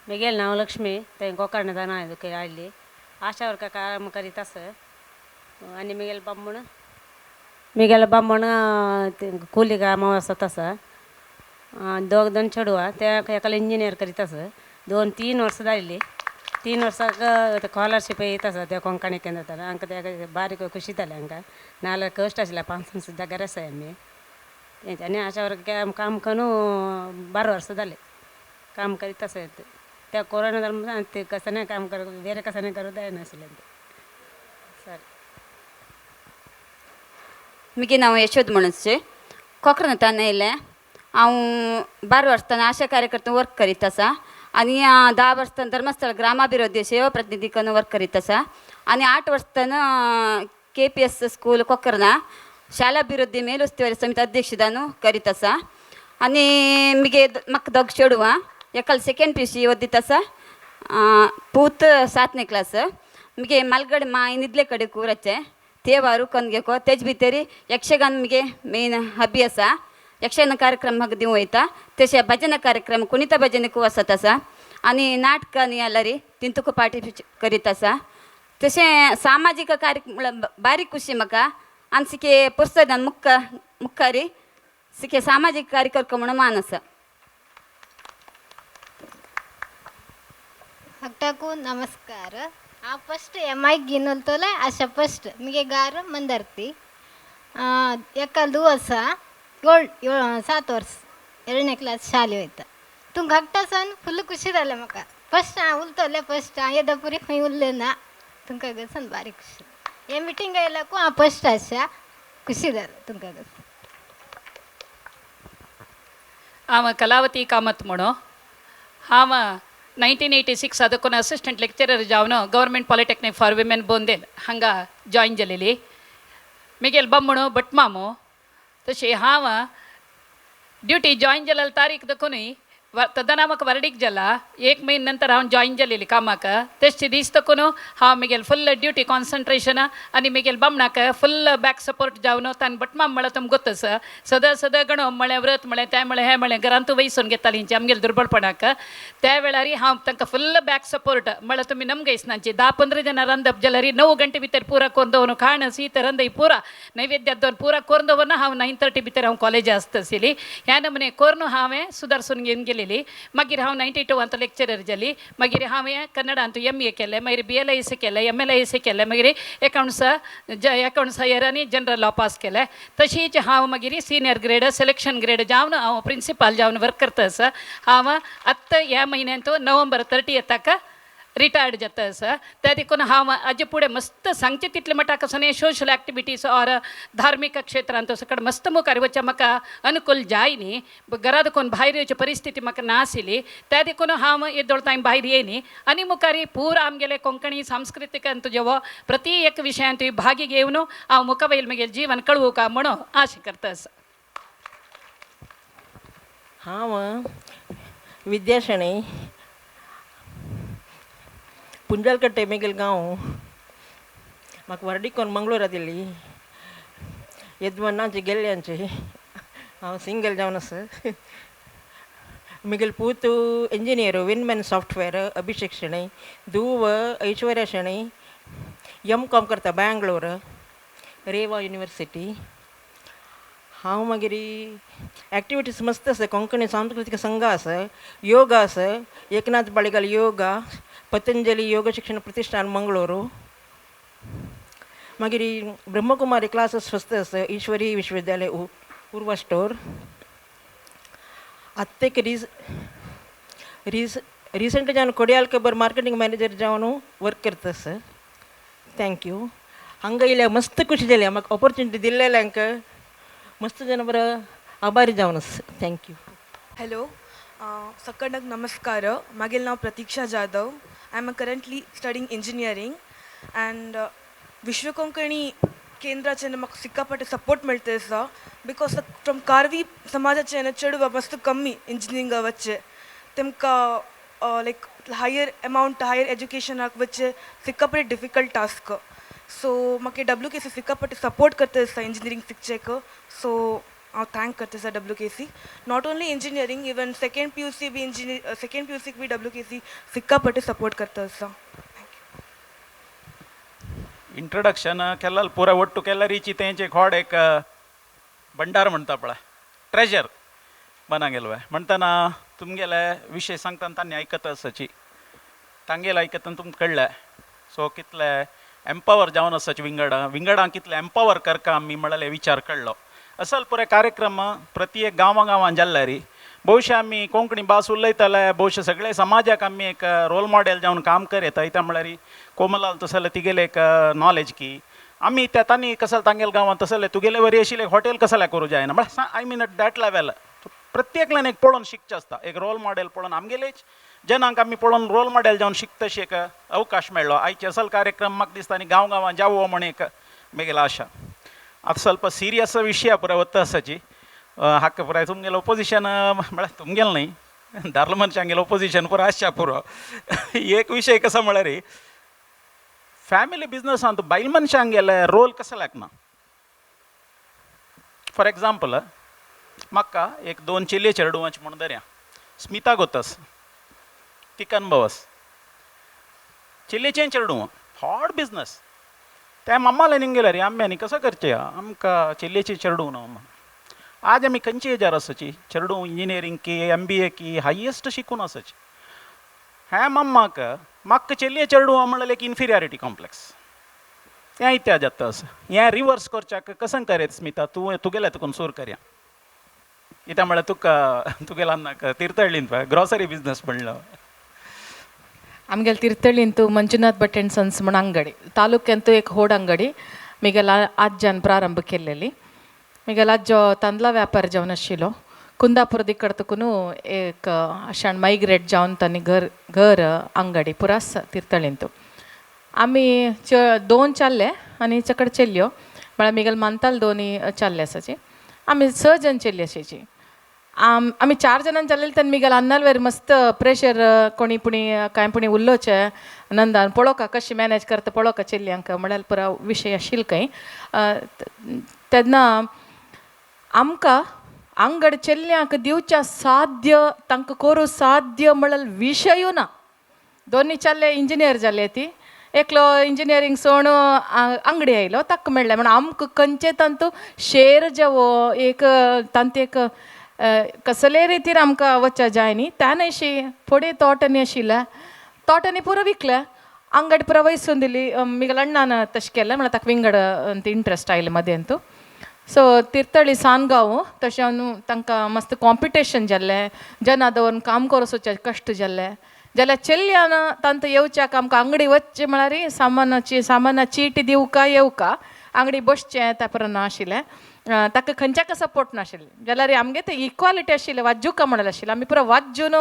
मुगेल नांव लक्ष्मी थंय कोक्कर्णे जाणा दुखे आयली आशा वर्कर काम करीत आसा. आनी मुगेल बामण कुली कामां वचत आसा. दोग जाण चेडू ते एकालो इंजिनियर करीत आसा. 2-3 वर्सां जाल्लीं. 3 वर्सां स्कॉलरशीप येत आसा त्या कोंकणी केंद्रांतल्यान. हांकां ते बारीक खुशी जालें हांकां. नाल्यार कश्ट आशिल्लें 5 सुद्दां घर आसाय आमी. तेंच्यांनी आशा वर्कर काम करून 12 वर्सां जालीं काम करीत आसा. त्या कोरोना जालें ते कसं काम कर ಬೇರೆ कसं करूं जायनाशिल्लें ते. सर मुगे नांव यशोद म्हणचे कोकणांतल्यान येयलें. हांव 12 वर्सां आशा कार्यकर्ता वर्क करीत आसा आनी 10 वर्सां धर्मस्थळ ग्रामाभिवृद्धी सेवा प्रतिनिधी करून वर्क करीत आसा. आनी 8 वर्सां KPS स्कूल कोकर्णा शालाभिवृद्धी मेलुस्तुवारी समिती अध्यक्ष जावन करीत आसा. आनी म्हाका दोग चेडू एकाल सेकेंड PUC ओदीत आसा. पूत 7ನೇ क्लास. मुगे मालगड निदले कಡೆ ಕೂರಚ್ಚೆ ತೇವಾರು ಕನ್ಗೆಕೋ तेज भितर यक्षगान मुगे मेन हबी आसा. यक्षगान कार्यक्रम म्हाका दिवं वयता. तशें भजन कार्यक्रम कुणिता भजनीक वचत आसा. आनी नाटकां न्ही जाल्यार तितूंक पार्टिसिपेट करीत आसा. तशें सामाजीक कार्यक्रम बारीक खुशी म्हाका आनी सिके पुस्तकान मुखारी सिके सामाजीक कार्यकर्ता म्हणून मान आसा. हक्टाकू नमस्कार. हांव फस्ट MI घेवन उलतले अशें फस्ट मुगे गार मंदर्ती. एका दू आसा 7 वर्स 2ನೇ क्लास शाले वयता. तूं घाकटा सन फुल खुशी जालें म्हाका. फस्ट हांव उलतलें फस्ट हांव येदा पुरी खंय उरलें ना. तुमकां गसन बारी खुशी. हे मिटींग आयल्याकू हांव फस्ट आसा खुशी जालें तुमकां गसन. हांव कलावती कामत म्हणून हांव 1986 ಅದಕ್ಕೊಂದು ಅಸಿಸ್ಟೆಂಟ್ ಲೆಕ್ಚರರ್ ಜಾವನು government polytechnic for women Bondel ಹಂಗ ಜಾಯಿನ್ ಜಲೇಲಿ मिगेल बम्मणो बटमामो तशें हांव ड्युटी जॉईन जाल्यार तारीख दखूनय तदना म्हाका वर्डीक जाला 1 म्हयने नंतर हांव जॉईन जालेली कामाक तेचे दीस तकून हांव म्हगेल फुल्ल ड्युटी कॉन्सन्ट्रेशन आनी म्हगेल बामणाक फुल्ल बॅक सपोर्ट जावन तान बटमा म्हळ्यार तुमकां गोतस सदा सदा गणो म्हळें व्रत म्हळें तें म्हळें हें म्हळें घरांत वयसून घेतालीं हेंची आमगेल दुर्बळपणाक त्या वेळार हांव तांकां फुल्ल बॅक सपोर्ट म्हळ्यार तुमी नमगे इसनांची 10-15 जाणां रांदप जाल्यार 9 गंटे भितर पुरा करून दवरून खाण शीत रंदय पुरा नैवेद्य दवरून पुरा करून दवरून हांव 9:30 भितर हांव कॉलेज आसतली ह्या नमुने करून हांवें सुदारसून घेवन गेलेली मागीर हांव 92 लेक्चरर जाली मागीर हांवें कन्नडांत MA केलें मागीर BLIS केलें MLIS केलें मागीर अकाउंट्स हायर आनी जनरल लॉ पास केलें तशीच हांव मागीर सिनियर ग्रेड सिलेक्शन ग्रेड जावन हांव प्रिंसिपाल जावन वर्क करता आसा हांव आत्तां ह्या म्हयन्यांत नोव्हेंबर 30 रिटायर्ड जाता आसा त्या देखून हांव हाजे फुडें मस्त सांगचें तितले मटाक असो सोशल एक्टिविटीज ऑर धार्मीक क्षेत्रांत सकट मस्त मुखार वचचें म्हाका अनुकूल जाय न्ही घरा देखून भायर येवची परिस्थिती म्हाका नाशिल्ली त्या देखून हांव येदोळ भायर येयनी आनी मुखारी पुरा आमगेले कोंकणी सांस्कृतिकांत जेवो प्रति एक विशयांत भागी घेवन हांव मुखा वयल म्हगेलें जीवन कळवू का म्हणून आशा करता आसा हांव विद्याशणी पुंजालकट्टे मेगेल गांव म्हाका वर्डीकोन मंगळूरा दिल्ली यजमानांचे गेल्ल्यांचे हांव सिंगल जावन आसा म्हगेल पूत इंजिनियर विनमॅन सॉफ्टवेअर अभिषेक शेणै धूव ऐश्वर्या शेणै M.Com करता बँगलोर रेवा युनिवर्सिटी हांव मागीर एक्टिविटीज मस्त आसा कोंकणी सांस्कृतिक संघ आसा योगा आसा एकनाथ बाळेगाल योगा पतंजली योग शिक्षण प्रतिष्ठान मंगळूरू मागीर ब्रह्मकुमारी क्लासेस फस्ट आसा ईश्वरी विश्वविद्यालय उर्वा स्टोर आत्तेक रिसंट जावन कोडयाल कबर मार्केटिंग मॅनेजर जावन वर्क करता आसा थँक्यू हांगा येयल्या मस्त खुशी जाली म्हाका ऑपॉर्च्युनिटी दिल्लेल्यांक मस्त जन बरं आभारी जावन आसा थँक्यू हॅलो सकंडक नमस्कार मागेल नाव Pratiksha Jadhav I am currently studying engineering and Vishwa Konkani केंद्राचे म्हाका सिक्कापट्टे सपोर्ट मेळटा आसा बिकॉज फ्रॉम कार्वी समाजाचे चेडूं मस्त कमी इंजिनियरिंग वच्चे तेमकां लायक हायर एज्युकेशनाक वच्चे सिक्कापट्टे डिफिकल्ट टास्क सो म्हाका WKC सिक्कापट्टे सपोर्ट करता आसा इंजिनियरींग शिकचेक सो हांव थँक करता आसा WKC not only engineering even second PUC बी WKC सिक्कापट्टे सपोर्ट करता आसा इंट्रोडक्शन केल्लो पुरा ಒಟ್ಟು केल्यारीची तेंचे खोड एक भंडार म्हणटा पळय ट्रेजर बना गेलो म्हणटना तुमगेले विशय सांगतना तांणी आयकता आसाची तांगेले आयकतना तुमकां कळ्ळें सो कितले एम्पावर जावन आसाचे विंगडांक कितले एम्पावर करता आमी म्हणले विचार कळ्ळो असल पुरे कार्यक्रम प्रति एक गांवां जाल्ले री भविष्य आमी कोंकणी भास उलयतले भविष्य सगळे समाजाक आमी एक रोल मॉडेल जावन काम करता इता म्हळ्यार कोमलाल तसले तिगेले एक नॉलेज की आमी त्या तांणी कसले तांगेले गांवांत तसले तुगेले वरी आशिल्ले हॉटेल कसले करूं जायना म्हळ्यार I mean at that level प्रत्येकल्यान एक पळोवन शिकचें आसता एक रोल मॉडेल पळोवन आमगेलेच जनांक आमी पळोवन रोल मॉडेल जावन शिकता अशी एक अवकाश मेळ्ळो आयचे असल कार्यक्रम म्हाका दिसता आनी गांवां जावो म्हण एक म्हगेली आशा आतां ಸ್ವಲ್ಪ सिरियस विशय पुराय वता आसाची हाका पुराय तुमगेलें ओपोजिशन म्हळ्यार तुमगेलें न्हय दादलो मनशांगेलें ओपोजिशन पुरो आसच्या पुरो एक विशय कसो म्हळ्यार फॅमिली बिजनसांत बायल मनशांगेले रोल कसो लागना फॉर एग्जाम्पल म्हाका एक 2 चेले चेडूवांचे म्हण धरया स्मिता गोतस तिकन बवस चेल्लेचें चेडूं हॉट बिजनस त्या मम्माला निघेले रे आम्यानी कसं करचे आमकां चेल्लेची चेडूं न्हू आज आमी खंयची एजार आसाची चेडूं इंजिनियरींग की MBA की हायेस्ट शिकून आसाची ह्या मम्माक म्हाका चेल्ले चेडूं म्हणलें एक इन्फिरियरिटी कॉम्प्लेक्स तें इत्या जाता आसा हें रिवर्स करच्याक कसं करेत स्मिता तूं तुगेलें तुकून सूर करया इता म्हळ्यार तुगेल्या अन्नाक तिरतळीन पळय ग्रॉसरी बिजनस म्हणलो आमगेले तिरतळींतू मंजुनाथ भट अँड सन्स म्हण अंगडी तालुक्यांतू एक व्हड अंगडी म्हगेल्या आज्यान प्रारंभ केल्लेली म्हगेलो आज्जो तांदळा व्यापार जावन आशिल्लो कुंदापूर दिकड तकून एक अशान मायग्रेट जावन तांणी घर अंगडी पुरास तिरतळींतू आमी 2 चाल्ले आनी चकड चेल्ल्यो म्हळ्यार म्हगेले मानताल 2 चाल्ले आसाची आमी 6 जण चेल्ली आसाची आम्ही 4 जणां जालेले तेन्ना मिगेल अन्नाल वेर मस्त प्रेशर कोणी पुणी कांय पुणी उरलोचे नंदान पळोवका कशी मॅनेज करता पळोवका चेल्यांक म्हळ्यार पुरा विशय आशिल्लो खंय तेन्ना आमकां आंगड चेल्ल्यांक दिवच्या साध्य तांकां करूं साध्य म्हळ्यार विशयूय ना. दोनी चल्ले इंजिनियर जाले ती एकलो इंजिनियरींग सोण अंगडी आयलो ताका मेळ्ळें म्हण आमकां खंयचे तांतू शेर जेवो एक तांत एक कसले रितीर आमकां वच्चा जाय न्ही त्यान अशी फुडें तोटनी आशिल्ले तोटनी पुरो विकले अंगडी पुरो वयसून दिली मिगल अण्णान तशें केलें म्हळ्यार ताका विंगड इंट्रस्ट आयलें मदें तूं सो तिर्तळी सानगांव तशें न्हू तांकां मस्त कॉम्पिटिशन जाल्लें जना दवरून काम करूं कश्ट जाल्लें जाल्यार चेल्ल्यान तांत येवच्याक आमकां अंगडी वचचें म्हळ्यार सामाना चीट दिवका येवका अंगडी बसचें त्या परस नाशिल्लें ताका खंयच्याक सपोर्ट नाशिल्लें जाल्यार आमगे ते इक्वालिटी आशिल्लें वाज्जूका म्हणलें आशिल्लें आमी पुरो वाज्जून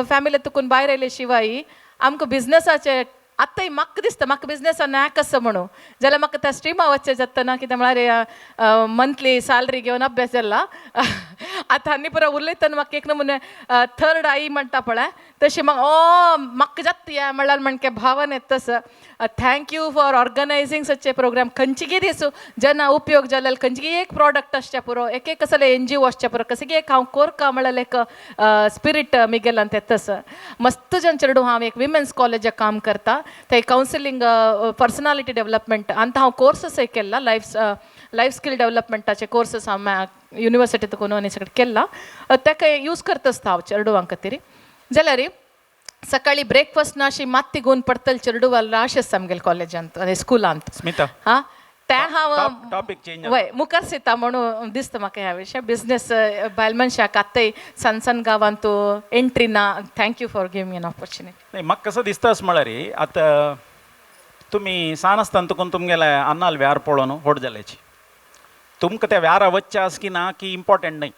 फॅमिली तुकून भायर आयले शिवाय आमकां बिजनसाचे आतांय म्हाका दिसता म्हाका बिजनसान नाक आसा म्हणून जाल्यार म्हाका त्या स्ट्रिमा वचचें जाता कित्याक म्हळ्यार मंथली सॅलरी घेवन अभ्यास जाला आतां आनी पुरो उलयतना म्हाका एक नमुने थर्ड आई म्हणटा पळय तशी म्हाका जाता म्हळ्यार म्हणके भावन येता तसं thank you for organizing such a program खंयची दिसू जेन्ना उपयोग जाल्यार खंयची एक प्रॉडक्ट आसचें पुरो एक कसले NGO आसचें पुरो कशें एक हांव कोरका म्हळ्यार एक स्पिरीट मिगेलान तें तसं मस्त जन चेडू हांव एक विमेन्स कॉलेजाक काम करता ते कावन्सिलींग पर्सनालिटी डेवलपमेंट आनी हांव कोर्सस केला लायफ स्कील डेवलपमेंटाचे कोर्सस हांव युनिवर्सिटींत कोण सगळें केला ताका यूज करता आसता हांव चेडवांक खातीर जाल्यार सकाळी ब्रेकफास्ट ना अशी माती घेवन पडतली चेडू राश आसता आमगेले कॉलेजांत आनी स्कुलांत स्मिता हां तें हांव टॉपिक चेंज वय मुखार सिता म्हणून दिसता म्हाका ह्या विशय बिझनेस बायल मनशाक आतांय सन गांवांत तूं एंट्री ना thank you for giving me an opportunity नाही म्हाका कसं दिसता अशें म्हळ्यार आतां तुमी सान आसतना तुकून तुमगेले अन्नाल व्यार पळोवन व्हड जाल्याची तुमकां त्या व्यारा वच्चें आसा की ना की इम्पॉर्टंट न्हय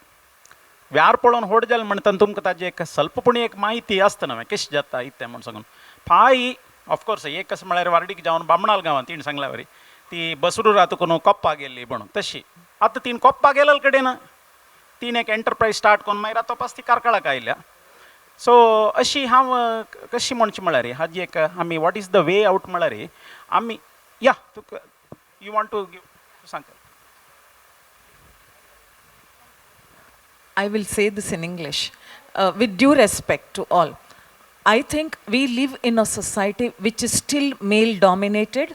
व्यार पळोवन व्हड जालें म्हणटना तुमकां ताजी एक स्वल्पपणी एक म्हायती आसता न्हय कशें जाता इतें म्हण सांगून फाय ऑफकोर्स एक कसं म्हळ्यार वार्डीक जावन बामणाल गांवांत तीण सांगल्या वरी ती बसरूरा तुकून कोप्पा गेल्ली म्हणून तशी आतां तीन कोप्पा गेलेले कडेन तीन एक एंटरप्रायज स्टार्ट करून मागीर आतां पास ती कारकळाक आयल्या सो अशी हांव कशी म्हणची म्हळ्यार हाजी एक आमी what is the way out म्हळ्यार आमी या तुका यू वॉन्ट टू गिव सांग I will say this in English. With due respect to all, I think we live in a society which is still male dominated.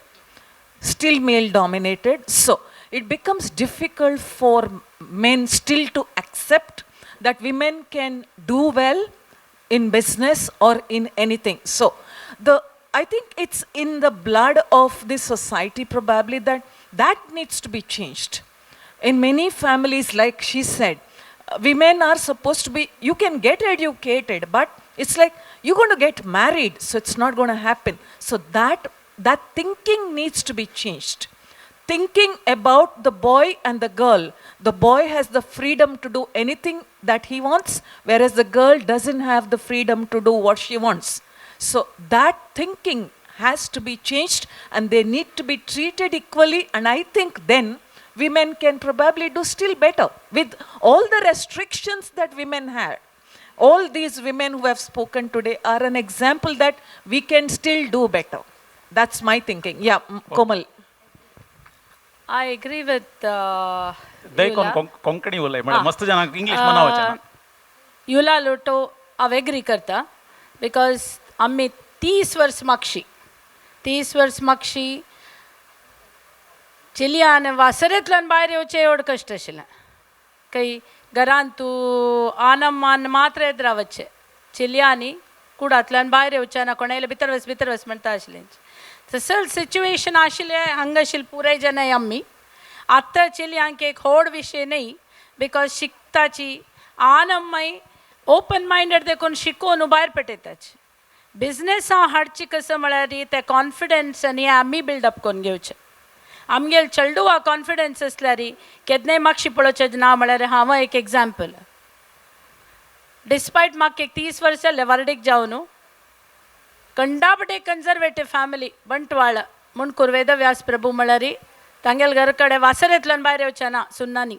So it becomes difficult for men still to accept that women can do well in business or in anything. So I think it's in the blood of this society probably that needs to be changed. In many families, like she said, women are supposed to be, you can get educated, but it's like you're going to get married, so it's not going to happen. So that thinking needs to be changed. Thinking about the boy and the girl. The boy has the freedom to do anything that he wants, whereas the girl doesn't have the freedom to do what she wants. So that thinking has to be changed, and they need to be treated equally, and I think then women can probably do still better with all the restrictions that women had. All these women who have spoken today are an example that we can still do better. That's my thinking. Yeah, Komal. I agree with Konkani उलय म्हणजे मस्त जनांक English म्हणावचें ना युला लोटो हांव agree करता because आमी 30 वर्स मागशी चेलियान वासरेंतल्यान भायर येवचें एवढं कश्ट आशिल्लें काही घरांत तूं आनम मान मात्र येत रावचें चेलियांनी कुडांतल्यान भायर येवचें ना कोण येयलें भितर वच म्हणटा आशिल्लें तसं सिच्युएशन आशिल्लें हांगा आशिल्लें पुराय जनाय आमी आतां चेलियांक एक व्हड विशय न्हय बिकॉज शिकताची आनम मागीर ओपन मायंडेड देखून शिकोवन भायर पेटयताची बिजनेसां हाडची कसं म्हळ्यार ते कॉन्फिडन्स आनी आमी बिल्डअप करून घेवचें आमगेल चेडू आ कॉन्फिडन्स आसल्यार केन्नाय मागशी पळोवचें ना म्हळ्यार हांव एक एग्जाम्पल डिस्पायट म्हाका एक 30 वर्सां जालें वार्डीक जावन कंडापटे कन्जर्वेटीव फॅमिली बंटवाळ म्हूण कुर्वेद व्यास प्रभू म्हळ्यार तांगेल घर कडेन वासरेंतल्यान भायर येवचें ना सुन्नांनी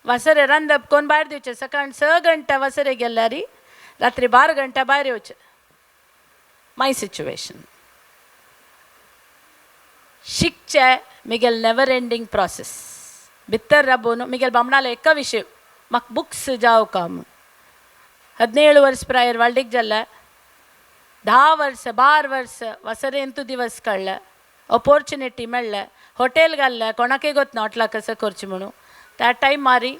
वासरे रांदप कोण भायर दिवचे सकाळ 6 घंटा वासरे गेल्यारी रात्री 12 घंटा भायर येवचे माय सिच्युएशन शिकचे मिगेल नेवर एंडिंग प्रोसेस भितर राबोवन मिगेल बामणाले एका विषय म्हाका बुक्स जाव काम 17 वर्स प्रायर वाल्डीक जाल्ले 10 वर्स 12 वर्स वासरेंतू दिवस काडले ऑपॉर्च्युनिटी मेळ्ळे हॉटेल घाल्ले कोणाकय गोतना हॉटेला कसं करचें म्हणून त्या टायम मारी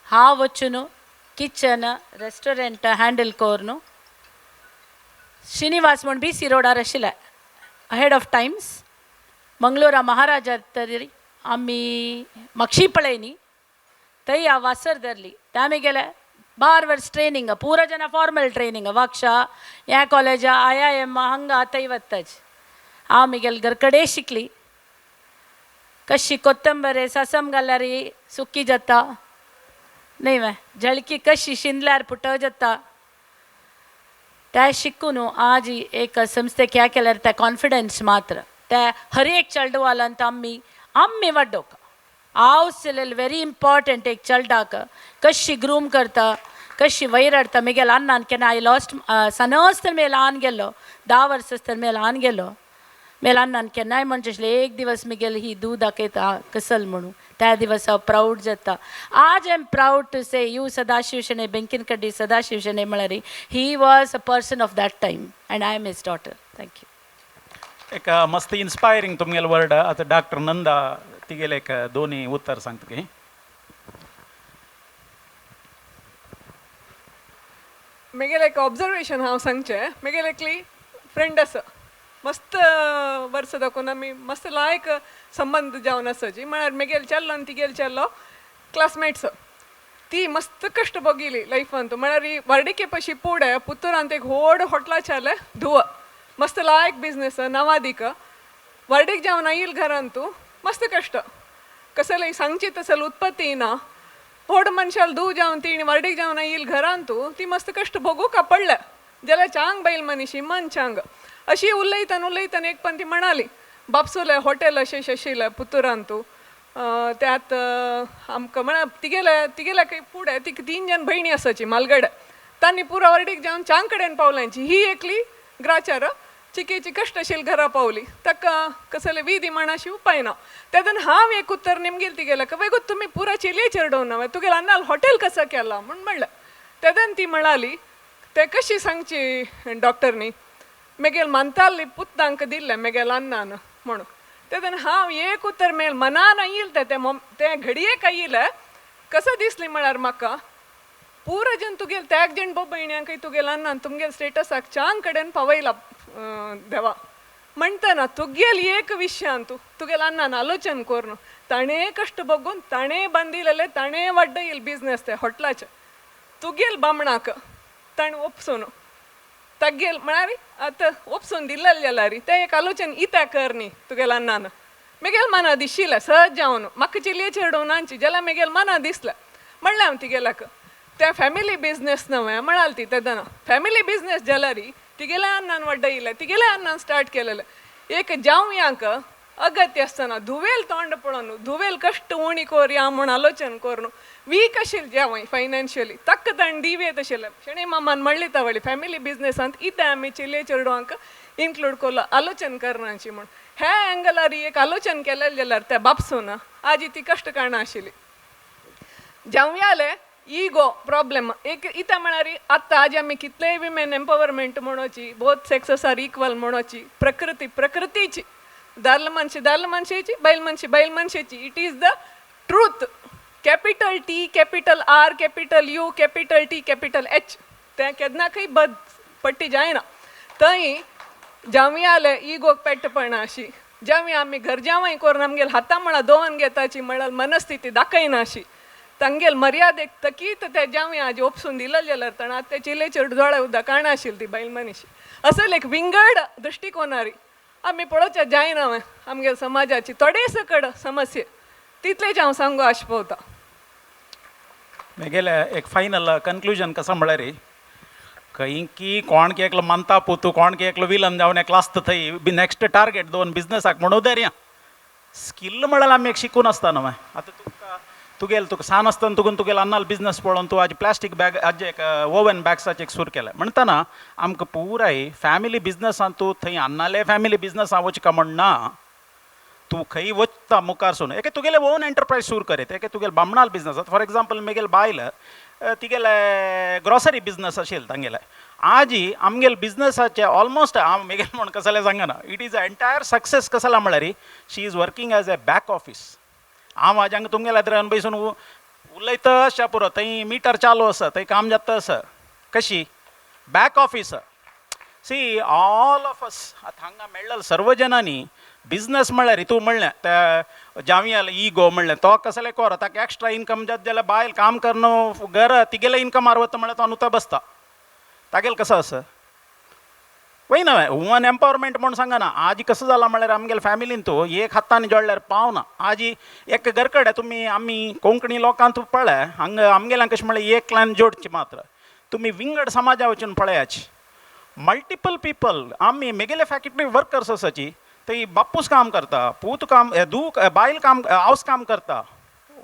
हांव वचून किचन रेस्टॉरंट हँडल करून श्रीनिवास म्हूण BC रोडार आशिल्ले अहेड ऑफ टायम्स मंगळूरा महाराजा तरी आमी म्हाका पळयनी थंय हांव वासर धरली त्या आमी गेले 12 वर्स ट्रेनिंग पूरा जना फॉर्मल ट्रेनिंग वाक्षा ह्या कॉलेजा IIM हांगा थंय वताच हांव मिगेल घरकडे शिकली कशी कोथंबरी सासम घाल्यारी सुकी जाता न्ही वे जळकी कशी शिंदल्यार पुटव जाता त्या शिकून आज एक संस्थेक ह्या केल्यार त्या कॉन्फिडन्स मात्र त्या हर एक चेडवालांत आम्ही वाडोवक हावस व्हेरी इम्पॉर्टंट एक चेडवाक कशी ग्रूम करता कशी वयर हाडता मिगेल अन्नान केन्ना आय लॉस्ट सनस्तर मेल ल्हान गेलो 10 वर्स आसतना मेल ल्हान गेलो मेल अन्नान केन्नाय म्हणचे एक दिवस मिगेल ही दूध दाखयता कसल म्हणून त्या दिवस हांव प्राऊड जाता आज I am proud to say you Sadashiv Shenoy बेंकीन कड्डी सदाशिव शेणे म्हळ्यार he was a person of that time and I am his daughter thank you एक मस्त इन्स्पायरिंग तुमगेले वर्ड आता डॉक्टर नंदा तिगेले एक दोन्ही उत्तर सांगता की म्हगेलें एक ऑब्जर्वेशन हांव सांगचें म्हगेलें एकली फ्रेंड आसा मस्त वर्स दाखोवन आमी मस्त लायक संबंध जावन आसाची म्हळ्यार म्हगेल चेल्लो आनी तिगेल चेल्लो क्लासमेट्स ती मस्त कश्ट भोगिली लायफान म्हळ्यार ही वर्डिके पशी पुढे पुत्तूरांत एक व्हड हॉटेलाचेले धुव मस्त लायक बिझनेस नवादीक वर्डीक जावन येईल घरान तूं मस्त कश्ट कसले सांगची तसल उत्पत्ती ना व्हड मनशाल धूव जावन ती वर्डीक जावन येईल घरान तूं ती मस्त कश्ट भोगूक पडले जाल्यार चांग बैल मनीशी मन चांग अशी उलयतन एक पण ती म्हणाली बापसुले हॉटेल अशें आशिल्लें पुत्तूरान तूं त्यात आमकां म्हळ्यार तिगेल्या काही फुडें ती 3 जण भयणी आसाची मालगडे तांणी पुरो वर्डीक जावन चांग कडेन पावल्यांची ही एकली ग्राचार चिकेची कश्ट आशिल्ली घरा पावली ताका कसले विधी म्हणाशी उपाय ना तेदन हांव एक उत्तर निमगेल तिगेलें वेगो तुमी पुरा चिलये चिरडोवना तुगेलो अन्नाल हॉटेल कसो केला म्हूण म्हणलें तेदन ती म्हणाली ते कशी सांगची डॉक्टरनी मेगेल म्हणताली पुत तांकां दिल्लें मेगेल अन्नान म्हणून तेदन हांव एक उत्तर मेल मनान येयलें ते घडयेक येयलें कसो दिसली म्हळ्यार म्हाका पुरो जन तुगेल त्याग जण भयण्यांकय तुगेल अन्नान तुमगेल स्टेटसाक चांग कडेन पावयला देवा म्हणटना तुगेल एक विशयान तुगेल अन्नान आलोचन कोरून ताणें कश्ट भोगून ताणें बांदिलेलें ताणें वाडयले बिझनेस ते हॉटेलाचे तुगेल बामणाक ताणें ओपसून तगेल म्हळ्यार आतां ओपसून दिल्लें जाल्यार तें एक आलोचन इत्या कर न्ही तुगेल अन्नान मेगेल मना दिशिल्लें सहज जावन म्हाका चिलये चिरडोवनांची जाल्यार मेगेल मना दिसलें म्हणलें हांव तिगेलाक ते फॅमिली बिझनेस नवें म्हणाल ती तेदना फॅमिली बिझनेस जाल्यार तिगेल्या अन्नान वाडयलें तिगेल्या अन्नान स्टार्ट केलेलें एक जावयांक अगत्य आसतना धुवेल तोंड पळोवन धुवेल कश्ट उणी कोरया म्हूण आलोचन कोरून वीक आशिल्लें जावय फायनान्शियली ताका ताणें दिवेत आशिल्लें शेणे मामान म्हणली तावळी फॅमिली बिझनेसांत इतें आमी चिलये चेडवांक इन्क्लूड कोरला आलोचन करनाची म्हूण हे एंगलार एक आलोचन केलें जाल्यार त्या बापसून आजी ती कश्ट काणा आशिल्ली जावयाले ईगो प्रॉब्लेम एक इता म्हळ्यार आतां आज आमी कितलेय विमेन एम्पावरमेंट म्हणोची बोथ सेक्सेस आर इक्वल म्हणोची प्रकृतीची दादले मनशेची बैल मनशेची it is the truth capital T capital R capital U capital T capital H तें केन्नाकय बद पट्टी जायना थंय जावयाले इगोक पेट्टपणा अशी जावया आमी घर जावय करून आमगेल हाता म्हळ्यार दोवन घेताची म्हळ्यार मनस्थिती दाखयना अशी तांगेल मर्यादेक तकीत ते जावया आज ओपसून दिलें जाल्यार ताणा ते चिले चेड दोळे उदक काणा आशिल्ली ती बायल मनीशी असल एक विंगड दृश्टिकोनारी आमी पळोवचें जायना आमगेल समाजाची थोडे सकड समस्या तितलेच हांव सांगू आशपवता मेगेले एक फायनल कन्क्लूजन कसं म्हळ्यार खंय की कोण की एकलो मानता पोतू कोण की एकलो विलन जावन एकलो आसता थंय नेक्स्ट टार्गेट दोन बिझनेसाक म्हणून दर्या स्किल म्हळ्यार आमी एक शिकून आसता न्हय आतां तुमकां तुका सान आसतना तुगेलो अन्नाल बिझनस पळोवन तूं आज प्लास्टीक बॅग आज एक ओवन बॅग्साचें एक सुरू केलें म्हणटना आमकां पुराय फॅमिली बिझनसान तूं थंय अन्नाले फॅमिली बिझनसान वचका म्हणना. तूं खंय वचता मुखार सोन एके तुगेले ओन एंटरप्रायज सुरू करीत एके तुगेले बामणाल बिझनस फॉर एग्जाम्पल म्हगेले बायल तिगेले ग्रॉसरी बिझनस आशिल्लो तांगेले आजी आमगेले बिझनसाचे ऑलमोस्ट हांव म्हगेले म्हण कसले सांगना it is a entire success कसो जाला म्हळ्यार she is working as a back office. हांव आज हांगा तुमगेल्या थंय बसून उलयता अशें पुरो थंय मिटर चालू आसा थंय काम जाता आसा कशी back office. See all of us आतां हांगा मेळ्ळेले सर्व जनांनी बिझनस म्हळ्यार तूं म्हणलें त्या जांवयाल इगो म्हणलें तो कसले कोर ताका एक्स्ट्रा इनकम जाता जाल्यार बायल काम करन घर तिगेले इनकमार वता म्हळ्यार तो नुता बसता तागेले कसो आसा वयना वुमन एम्पावरमेंट म्हूण सांगना. आज कसं जालां म्हळ्यार आमगेल्या फॅमिलीन तूं एक हातान जोडल्यार पावना. आज एक घरकडे तुमी आमी कोंकणी लोकांक तूं पळय हांगा आमगेल्यांक कशें म्हळ्यार एकल्यान जोडचें मात्र तुमी विंगड समाजा वचून पळयाची मल्टिपल पीपल आमी म्हगेले फॅक्टरी वर्कर्स आसाची थंय बापूस काम करता पूत काम बायल काम हावस काम करता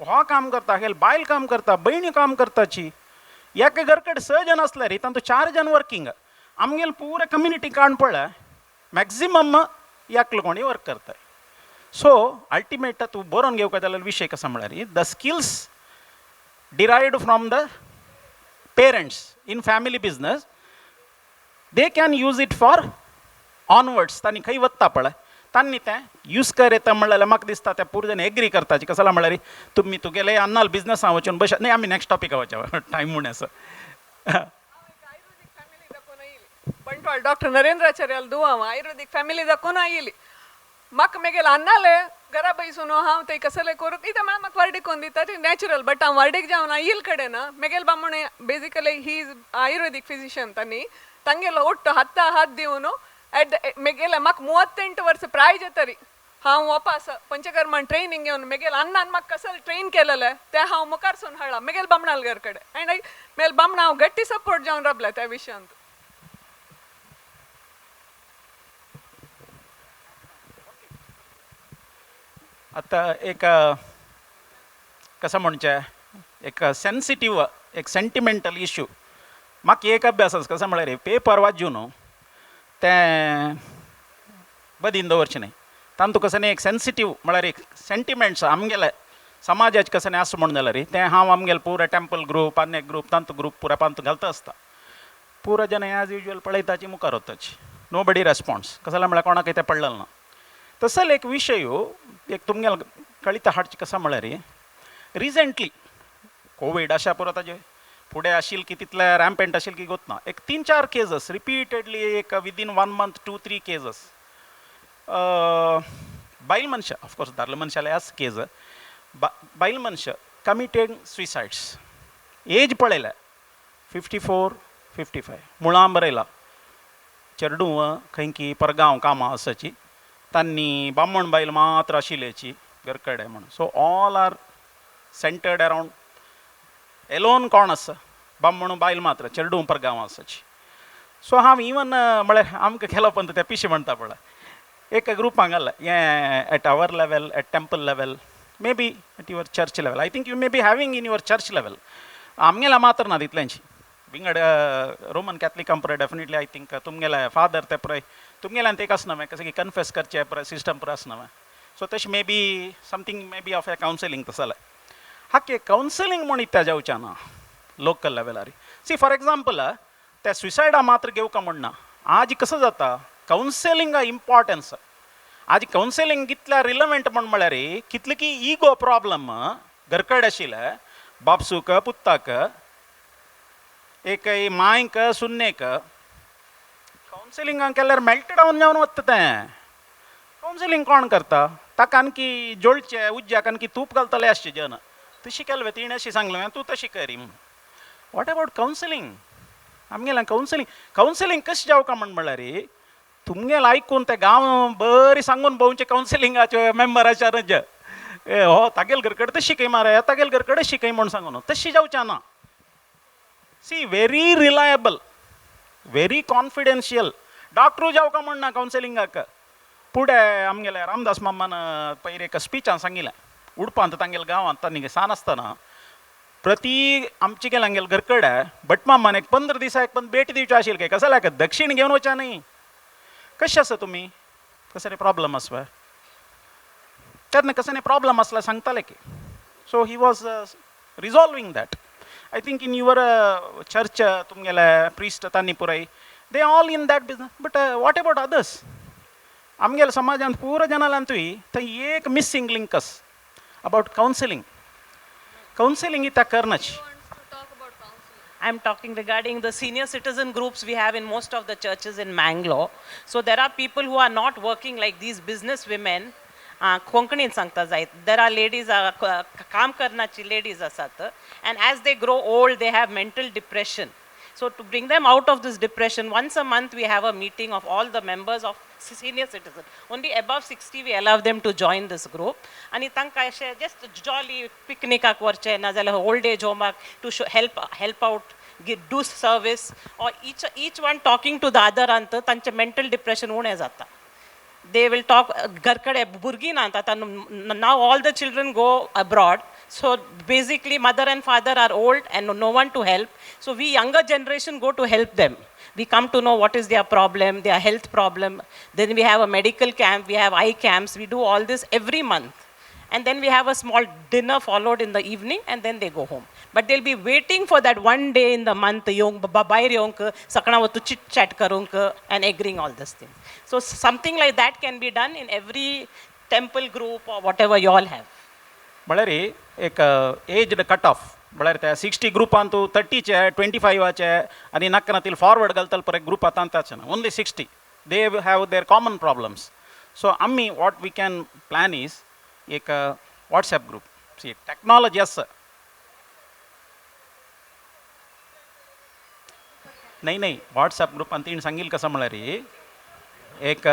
हो काम करता हेल बायल काम करता भयणी काम करताची एक घरकडे 6 जन आसल्यार तातूंत 4 जन वर्किंग आमगेले पुरे कम्युनिटी काण पळय मॅक्झिमम एकलो कोणी वर्क करता. सो अल्टिमेट तूं बरोवन घेवका जाल्यार विशय कसो म्हळ्यार the skills derived from the parents in family business they can use it for onwards. तांणी खंय वता पळय तांणी तें यूज कर येता म्हणल्यार म्हाका दिसता ते पुरो जाण एग्री करताची कसो म्हळ्यार तुमी तुगेले अन्नाल बिझनसान वचून बस न्ही आमी नेक्स्ट टॉपिका वचया टायम म्हूण आसा. ಬಂಟ್ವಾಳ ಡಾಕ್ಟರ್ ನರೇಂದ್ರಾಚಾರ್ಯ ಅಲ್ಲಿ ದುವಾ ಆಯುರ್ವೇದಿಕ್ ಫ್ಯಾಮಿಲಿ ದಕ್ಕೋನ ಆಯಿಲಿ ಮಕ್ ಮೇಗೆಲ್ಲ ಅನ್ನಲೆ ಗರ ಬೈಸುನು ಹಾವ್ ತೈ ಕಸಲೆ ಕೋರು ಇದ ಮಕ್ ವರ್ಡಿಕ್ ಒಂದಿತ್ತ ನ್ಯಾಚುರಲ್ ಬಟ್ ಆ ವರ್ಡಿಕ್ ಜಾವನ ಆಯಿಲ್ ಕಡೆನ ಮೇಗೆಲ್ ಬಮ್ಮಣೆ basically he is Ayurvedic physician ತನ್ನಿ ತಂಗೆಲ್ಲ ಒಟ್ಟು 10 ದಿವನು ಅಟ್ ಮೇಗೆಲ್ಲ ಮಕ್ 38 ವರ್ಷ ಪ್ರಾಯ ಜತರಿ हांव वापस पंचकर्मान ट्रेनिंग घेवन मेगेल अन्नान म्हाका कसल ट्रेन केलेले ते हांव मुखार सोन हाडला मेगेल बामणाल घर कडेन आनी मेल बामणा हांव गट्टी सपोर्ट जावन राबले त्या विशयांत. आतां एक कसं म्हणचें एक सेन्सिटीव एक सेंटिमेंटल इश्यू म्हाका एक अभ्यास आसा कसो म्हळ्यार पेपर वाचून तें बदीन दवरचें न्ही तातूंत कसं एक सेन्सिटीव म्हळ्यार एक सेंटिमेंट्स आमगेले समाजाचे कसं आसा म्हण जाल्यार तें हांव आमगेले पुरो टेंपल ग्रूप आनी एक ग्रूप तांत ग्रूप पुरो पांत घालता आसता पुरो जन एज युजल पळयताची मुखार वताची नो बडी रेस्पॉन्स कसं म्हळ्यार कोणाकय तें पडलेलें ना. तसो एक विशय एक तुमगेले कळिता हाडचें कसं म्हळ्यार रिसेंटली कोवीड अशा पुरो ताजे फुडें आशिल्लें की तितलें रॅम्पेंट आशिल्लें की गोतना एक 3-4 केसीस रिपीटेडली एक विदीन 1 month 2-3 केसीस बायल मनशां ऑफकोर्स दादले मनशाले आस केस बायल मनशां कमिटेड सुसायड्स एज पळयल्या 54-55 मुळां बरयला चेडूं खंयकी परगांव कामां आसाची तांणी बामण बायल मात्र आशिल्लेची घरकडे म्हणून. So all are centred around alone कोण आसा बामण बायल मात्र चेडूं परगांव आसाची. सो हांव इवन म्हळ्यार आमकां केलो पण ते पिशे म्हणटा पळय एक ग्रुपांक घाल्ला हें at our level at temple level may be at your church level I think you may be having in your church level आमगेल्या मात्र ना तितल्यांची विंगड रोमन कॅथलिकां पळय डेफिनेटली आय थिंक तुमगेले फादर ते पळय तुमगेल्यान ते आसना कसं की कन्फेस करचें पळय सिस्टम पुरो आसना सो तशें may be something may be of A counselling तसो जाल्यार हाके कावन्सिलींग म्हूण इत्या जावचें ना लोकल लेवलार. सी फॉर एग्जाम्पल ते सुसायडा मात्र घेवका म्हणना आज कसं जाता कावन्सिलिंगा इम्पॉर्टन्स आज कावन्सिलींग कितल्या रिलवंट म्हण म्हळ्यार कितले की इगो प्रॉब्लम घरकड आशिल्ले बापसूक पुत्ताक एक मांयक सुन्नेक कावन्सिलिंगाक केल्यार मेल्ट डावन जावन वता तें कावन्सिलींग कोण करता ताका आणकी जोडचे उज्ज्याक आणकी तूप घालतले आसचे जन तशी केलें तिणें अशी सांगलें तूं तशी करी म्हूण. वॉट अबावट कावन्सिलींग आमगेलें कावन्सिलींग कशें जावका म्हण म्हळ्यार तुमगेलें आयकून ते गांव बरी सांगून भोंवचे कावन्सिलिंगाचे मेंबर आसात हो तागेल घरकडे तशी शिकय मारे तागेल घरकडे शिकय म्हूण सांगून तशी जावचें ना. She very reliable very confidential डॉक्टरू जावका म्हणना कावन्सिलिंगाक फुडें आमगेले रामदास मामान पयर एक स्पिचान सांगिल्लें उडपा ಅಂತ ತಂಗೆಲ್ गांव ಅಂತ ನಿಗೆ सानसतना प्रति आमचे गेला गेल घरकडे बटमा मानेक 15 दिसा एक पण भेट दिवची आशिल काय कसं लाग दक्षिण घेऊन वचा नाही कशा आसा तुम्ही कसले प्रॉब्लेम आसवा त्यातनं कसं नाही प्रॉब्लेम असला सांगताले की so he was resolving that I think in your church तुमगेले प्रिस्ट तांणी पुराय they all in that business but what about others आमगेल्या समाजांत पुरो जनालांतूय थंय एक मिसिंग लिंक आस अबाउट काउन्सिलींग इता करनाची. I'm talking regarding the senior citizen groups we have in most of the churches in Mangalore. So there are people who are not working like these business women. कोंकणीन सांगता जायत there are ladies काम करनाची ladies आसात and as they grow old they have mental depression. So to bring them out of this depression, once a month we have a meeting of all the members of senior citizen. Only above 60 we allow them to join this group. And तांकां अशें just jolly picnic वरचें ना जाल्यार old age home to help out, do service, or each one talking to the other अंत तांचें mental depression उणें जाता. They will talk घरकडे भुरगीं ना आतां now all the children go abroad. So basically mother and father are old and no one to help. So we younger generation go to help them. We come to know what is their problem, their health problem. Then we have a medical camp, we have eye camps. We do all this every month. And then we have a small dinner followed in the evening and then they go home. But they'll be waiting for that one day in the month, sakna vatu chit chat karunk and agreeing all these things. So something like that can be done in every temple group or whatever you all have. म्हळ्यार एक age cut off म्हळ्यार ते 60 ग्रुपांतू 30चे 25चे आनी नाका नातील forward घालतले पळय group आतां ताचे ना only 60 they have there common problems. So आमी what we can plan is एक व्हॉट्सॲप ग्रुप सी टॅक्नॉलॉजी आसा नाही व्हॉट्सॲप ग्रुपान तीन सांगिल्लें कसं म्हळ्यार एक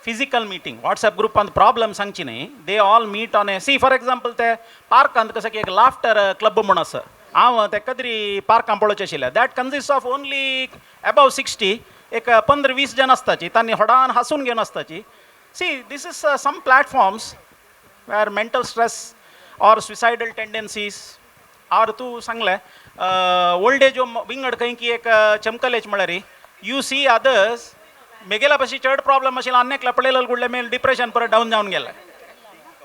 फिजिकल मीटिंग व्हॉट्सॲप ग्रुपांत प्रॉब्लम सांगची न्ही they all meet on a see for example ते पार्कांत कसं की एक लाफ्टर क्लब म्हूण आसा हांव ते कदरी पार्कां पळोवचें आशिल्लें that consist of only above 60 एक 15-20 जन आसताची तांणी होडान हांसून घेवन आसताची. See this is some platforms वेर mental stress or suicidal tendencies or तूं सांगलें ओल्ड एज विंगड खंय की एक चमकलेच म्हळ्यार यू सी अदर्स मेगेला पशी चड प्रॉब्लम आशिल्लो अन्नेकला पळयलें कुडले मेल डिप्रेशन परत डावन जावन गेलें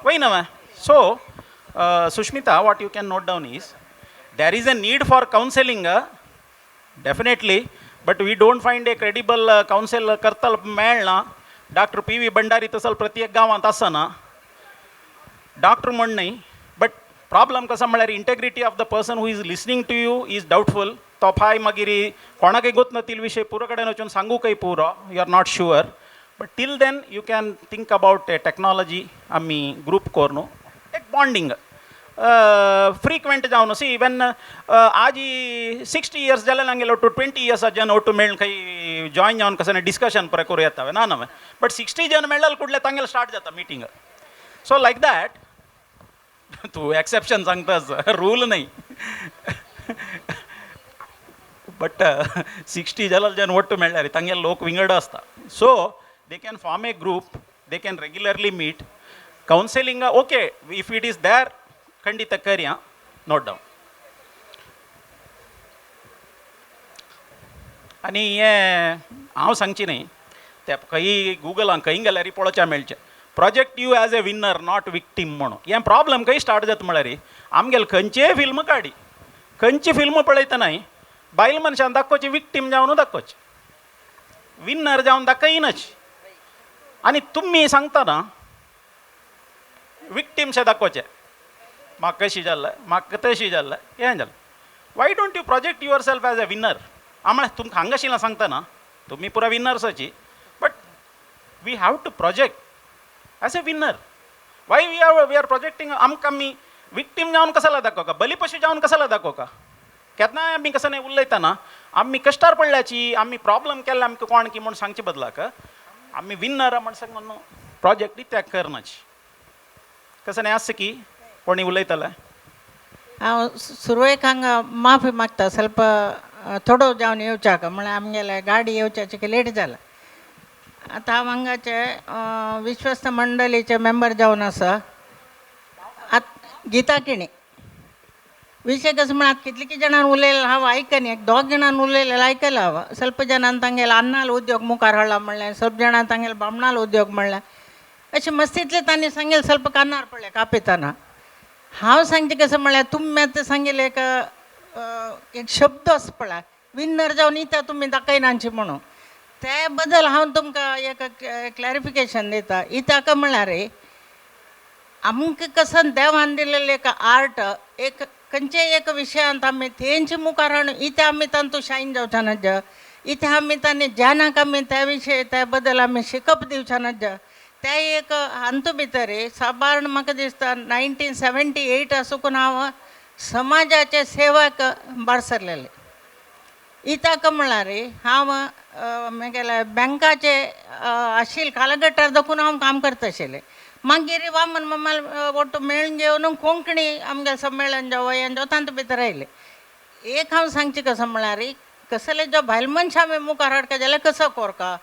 वय ना. So Sushmita what you can note down is there is a need for counselling definitely but we don't find a credible counsel करतल मेळना. डॉक्टर PV भंडारी तसल प्रत्येक गांवांत आसना डॉक्टर म्हण न्ही बट प्रॉब्लम कसो म्हळ्यार integrity of the person who is listening to you is doubtful तो फाय मागीर कोणाकय गोत ना तील विशय पुरो कडेन वचून सांगूकय पुरो you are not sure but till then you can think about a technology आमी ग्रुप कोर न्हू एक बॉन्डिंग फ्रिक्वेंट जावन सी वेन आज 60 इयर्स जाले नांगेलो टू 20 इयर्स जन ओटू मेळून खंय जॉइन जावन कसं डिस्कशन पळय करूं येता ना ना बट 60 जन मेळ्ळे कुडले तांगेले स्टार्ट जाता मिटींग. सो लायक दॅट तूं एक्सेप्शन सांगतास रूल नाही बट 60 जन ಒಟ್ಟು ಮೇಳ್ಯಾರಿ ತಂಗೆ ಲೋಕ ವಿಂಗಡ ಆಸ್ತಾ so they can form a group they can regularly meet counselling okay if it is there ಖಂಡಿತ ಕರಿಯ ನೋಟ್ डावन. आनी हें हांव सांगची न्ही ते खंय गुगलान खंय गेल्यार पळोवच्या मेळचें project you as a winner not victim म्हणून हें प्रॉब्लम खंय स्टार्ट जाता म्हळ्यार आमगेले खंयचेय फिल्म काडी खंयची फिल्म पळयतना बायल मनशान दाखोवची विक्टीम जावन दाखोवची विन्नर जावन दाखयनाच. आनी तुमी सांगता ना विक्टीमशें दाखोवचें म्हाका कशी जाल्लें म्हाका तशी जाल्लें हें जालें. Why don't you project yourself as a winner आमळे तुमकां हांगा आशिल्लें सांगता ना तुमी पुरा विनर्साची but we have to project as a winner. Why we are projecting आमकां आमी विक्टीम जावन कसाला दाखोवका बली पशू जावन कसाला दाखोवका केन्नाय आमी कसं नाही उलयतना आमी कश्टार पडल्याची आमी प्रॉब्लम केल्ले आमकां कोण की म्हूण सांगचे बदलाक आमी विन्नर म्हण सांगून प्रोजेक्ट त्याग करनाची कसं नाही आसा की कोणी उलयतले. हांव सुरवेक हांगा माफी मागता ಸ್ವಲ್ಪ थोडो जावन येवच्याक म्हळ्यार आमगेले गाडी येवच्याची लेट जाला आता हांव हांगाचे विश्वस्त मंडळीचे मेंबर जावन आसा गीता किणी. विशय कसं म्हणत कितली जणांनी उलयलें हांव आयकनी, एक 2 जणांनी उलयलें आयकलां हांव. ಸ್ವಲ್ಪ जणांनी तांगेले अन्नाल उद्योग मुखार हाडला म्हणलें, ಸ್ವಲ್ಪ जणांनी तांगेले बामणाल उद्योग म्हणलें. अशें मस्तीतले तांणी सांगेलें ಸ್ವಲ್ಪ कानार पडलें कापिताना. हांव सांगचें कसं म्हणल्यार तुमी आतां सांगेलें एक शब्द आसा पळय, विन्नर जावन इता तुमी दाखयनांची म्हणून, ते बद्दल हांव तुमकां एक क्लॅरिफिकेशन दिता. इताका म्हणल्यार आमकां कसं देवान दिलेलें एक आर्ट, एक खंयचे एक विशयांत आमी तेंचे मुखार हाडून इथे आमी तांतू शायन जावच्या नज, इथे आमी तांणी ज्ञानाक आमी त्या विशय त्या बद्दल आमी शिकप दिवच्या नज. ते एक हांतू भितर साबारण म्हाका दिसता 1978 आसून हांव समाजाचे सेवाक भायर सरलेलें. इताका म्हणल्यार हांव म्हगेले बँकाचे आशिल्ले कालगटार देखून हांव काम करता आशिल्लें. मागीर वामन मम्माल ಒಟ್ಟು मेळून घेवन कोंकणी आमगे संमेलन जावं हें जावं तांत भितर आयलें. एक हांव सांगचें कसं म्हळ्यार कसले जो भायल मनशां आमी मुखार हाडटा जाल्यार कसो करता.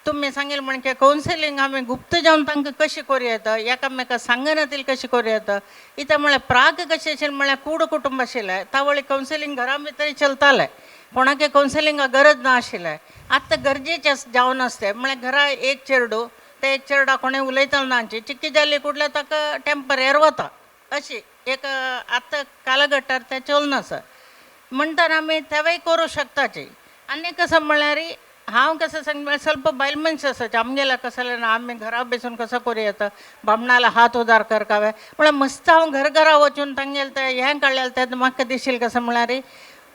तुमी सांगिल्लें म्हणजे कावन्सिलींग आमी गुप्त जावन तांकां कशी करूं येता, एकामेकां सांगनातील कशी करूं येता. इथं म्हळ्यार प्राग कशें आशिल्लें म्हळ्यार कूड कुटुंब आशिल्लें, तावळी कावन्सिलींग घरा भितर चलतालें, कोणाक कावन्सिलिंगा गरज ना आशिल्लें. आतां गरजेचें जावन आसतें म्हळ्यार घरा एक चेडूं, ते एक चेडा कोणें उलयतालें नांची चिक्की जाली कुठल्या ताका टेंपरेर वता, अशी एक आतां कालगटार तें चलना आसा. म्हणटाना आमी तेवय करूं शकताची. आनी कसं म्हळ्यार हांव कसं सांग ಸ್ವಲ್ಪ बायल मनीस आसाचे आमगेल्या कसलें ना, आमी घरा बसून कसं करूं येता, बामणाला हात उदार करकावे म्हळ्यार मस्त हांव घरा वचून तांगेलें तें हें काडलेलें तें म्हाका दिशिल्लें कसं म्हळ्यार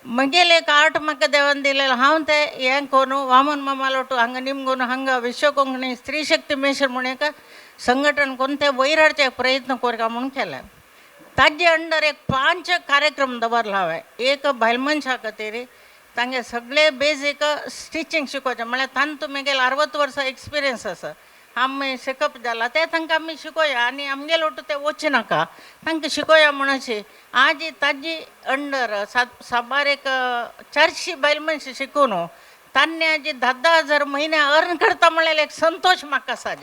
म्हगेलें एक आर्ट म्हाका देवान दिलेलें. हांव तें हें करून वामन मामालोटू हांगा निमगून हांगा विश्व कोंकणी स्त्री शक्ती मिशन म्हणून एक संघटन करून ते वयर हाडचे प्रयत्न करता म्हणून केलें. ताजे अंडर एक 5 कार्यक्रम दवरला हांवें. एक बायल मनशा खातीर तांगे सगळे बेजीक स्टिचींग शिकोवचें म्हळ्यार तांतू म्हगेले 60 वर्सां एक्सपिरियन्स आसा, आमी शिकप जाला ते तांकां आमी शिकोया आनी आमगे लोटू ते वचचे नाका, तांकां शिकोया म्हण अशी. आज ताजी अंडर साबार एक 400 बायल मनशां शिकून तांणी आज 10,000 म्हयने अर्न करता म्हळ्यार एक संतोष म्हाका आसा.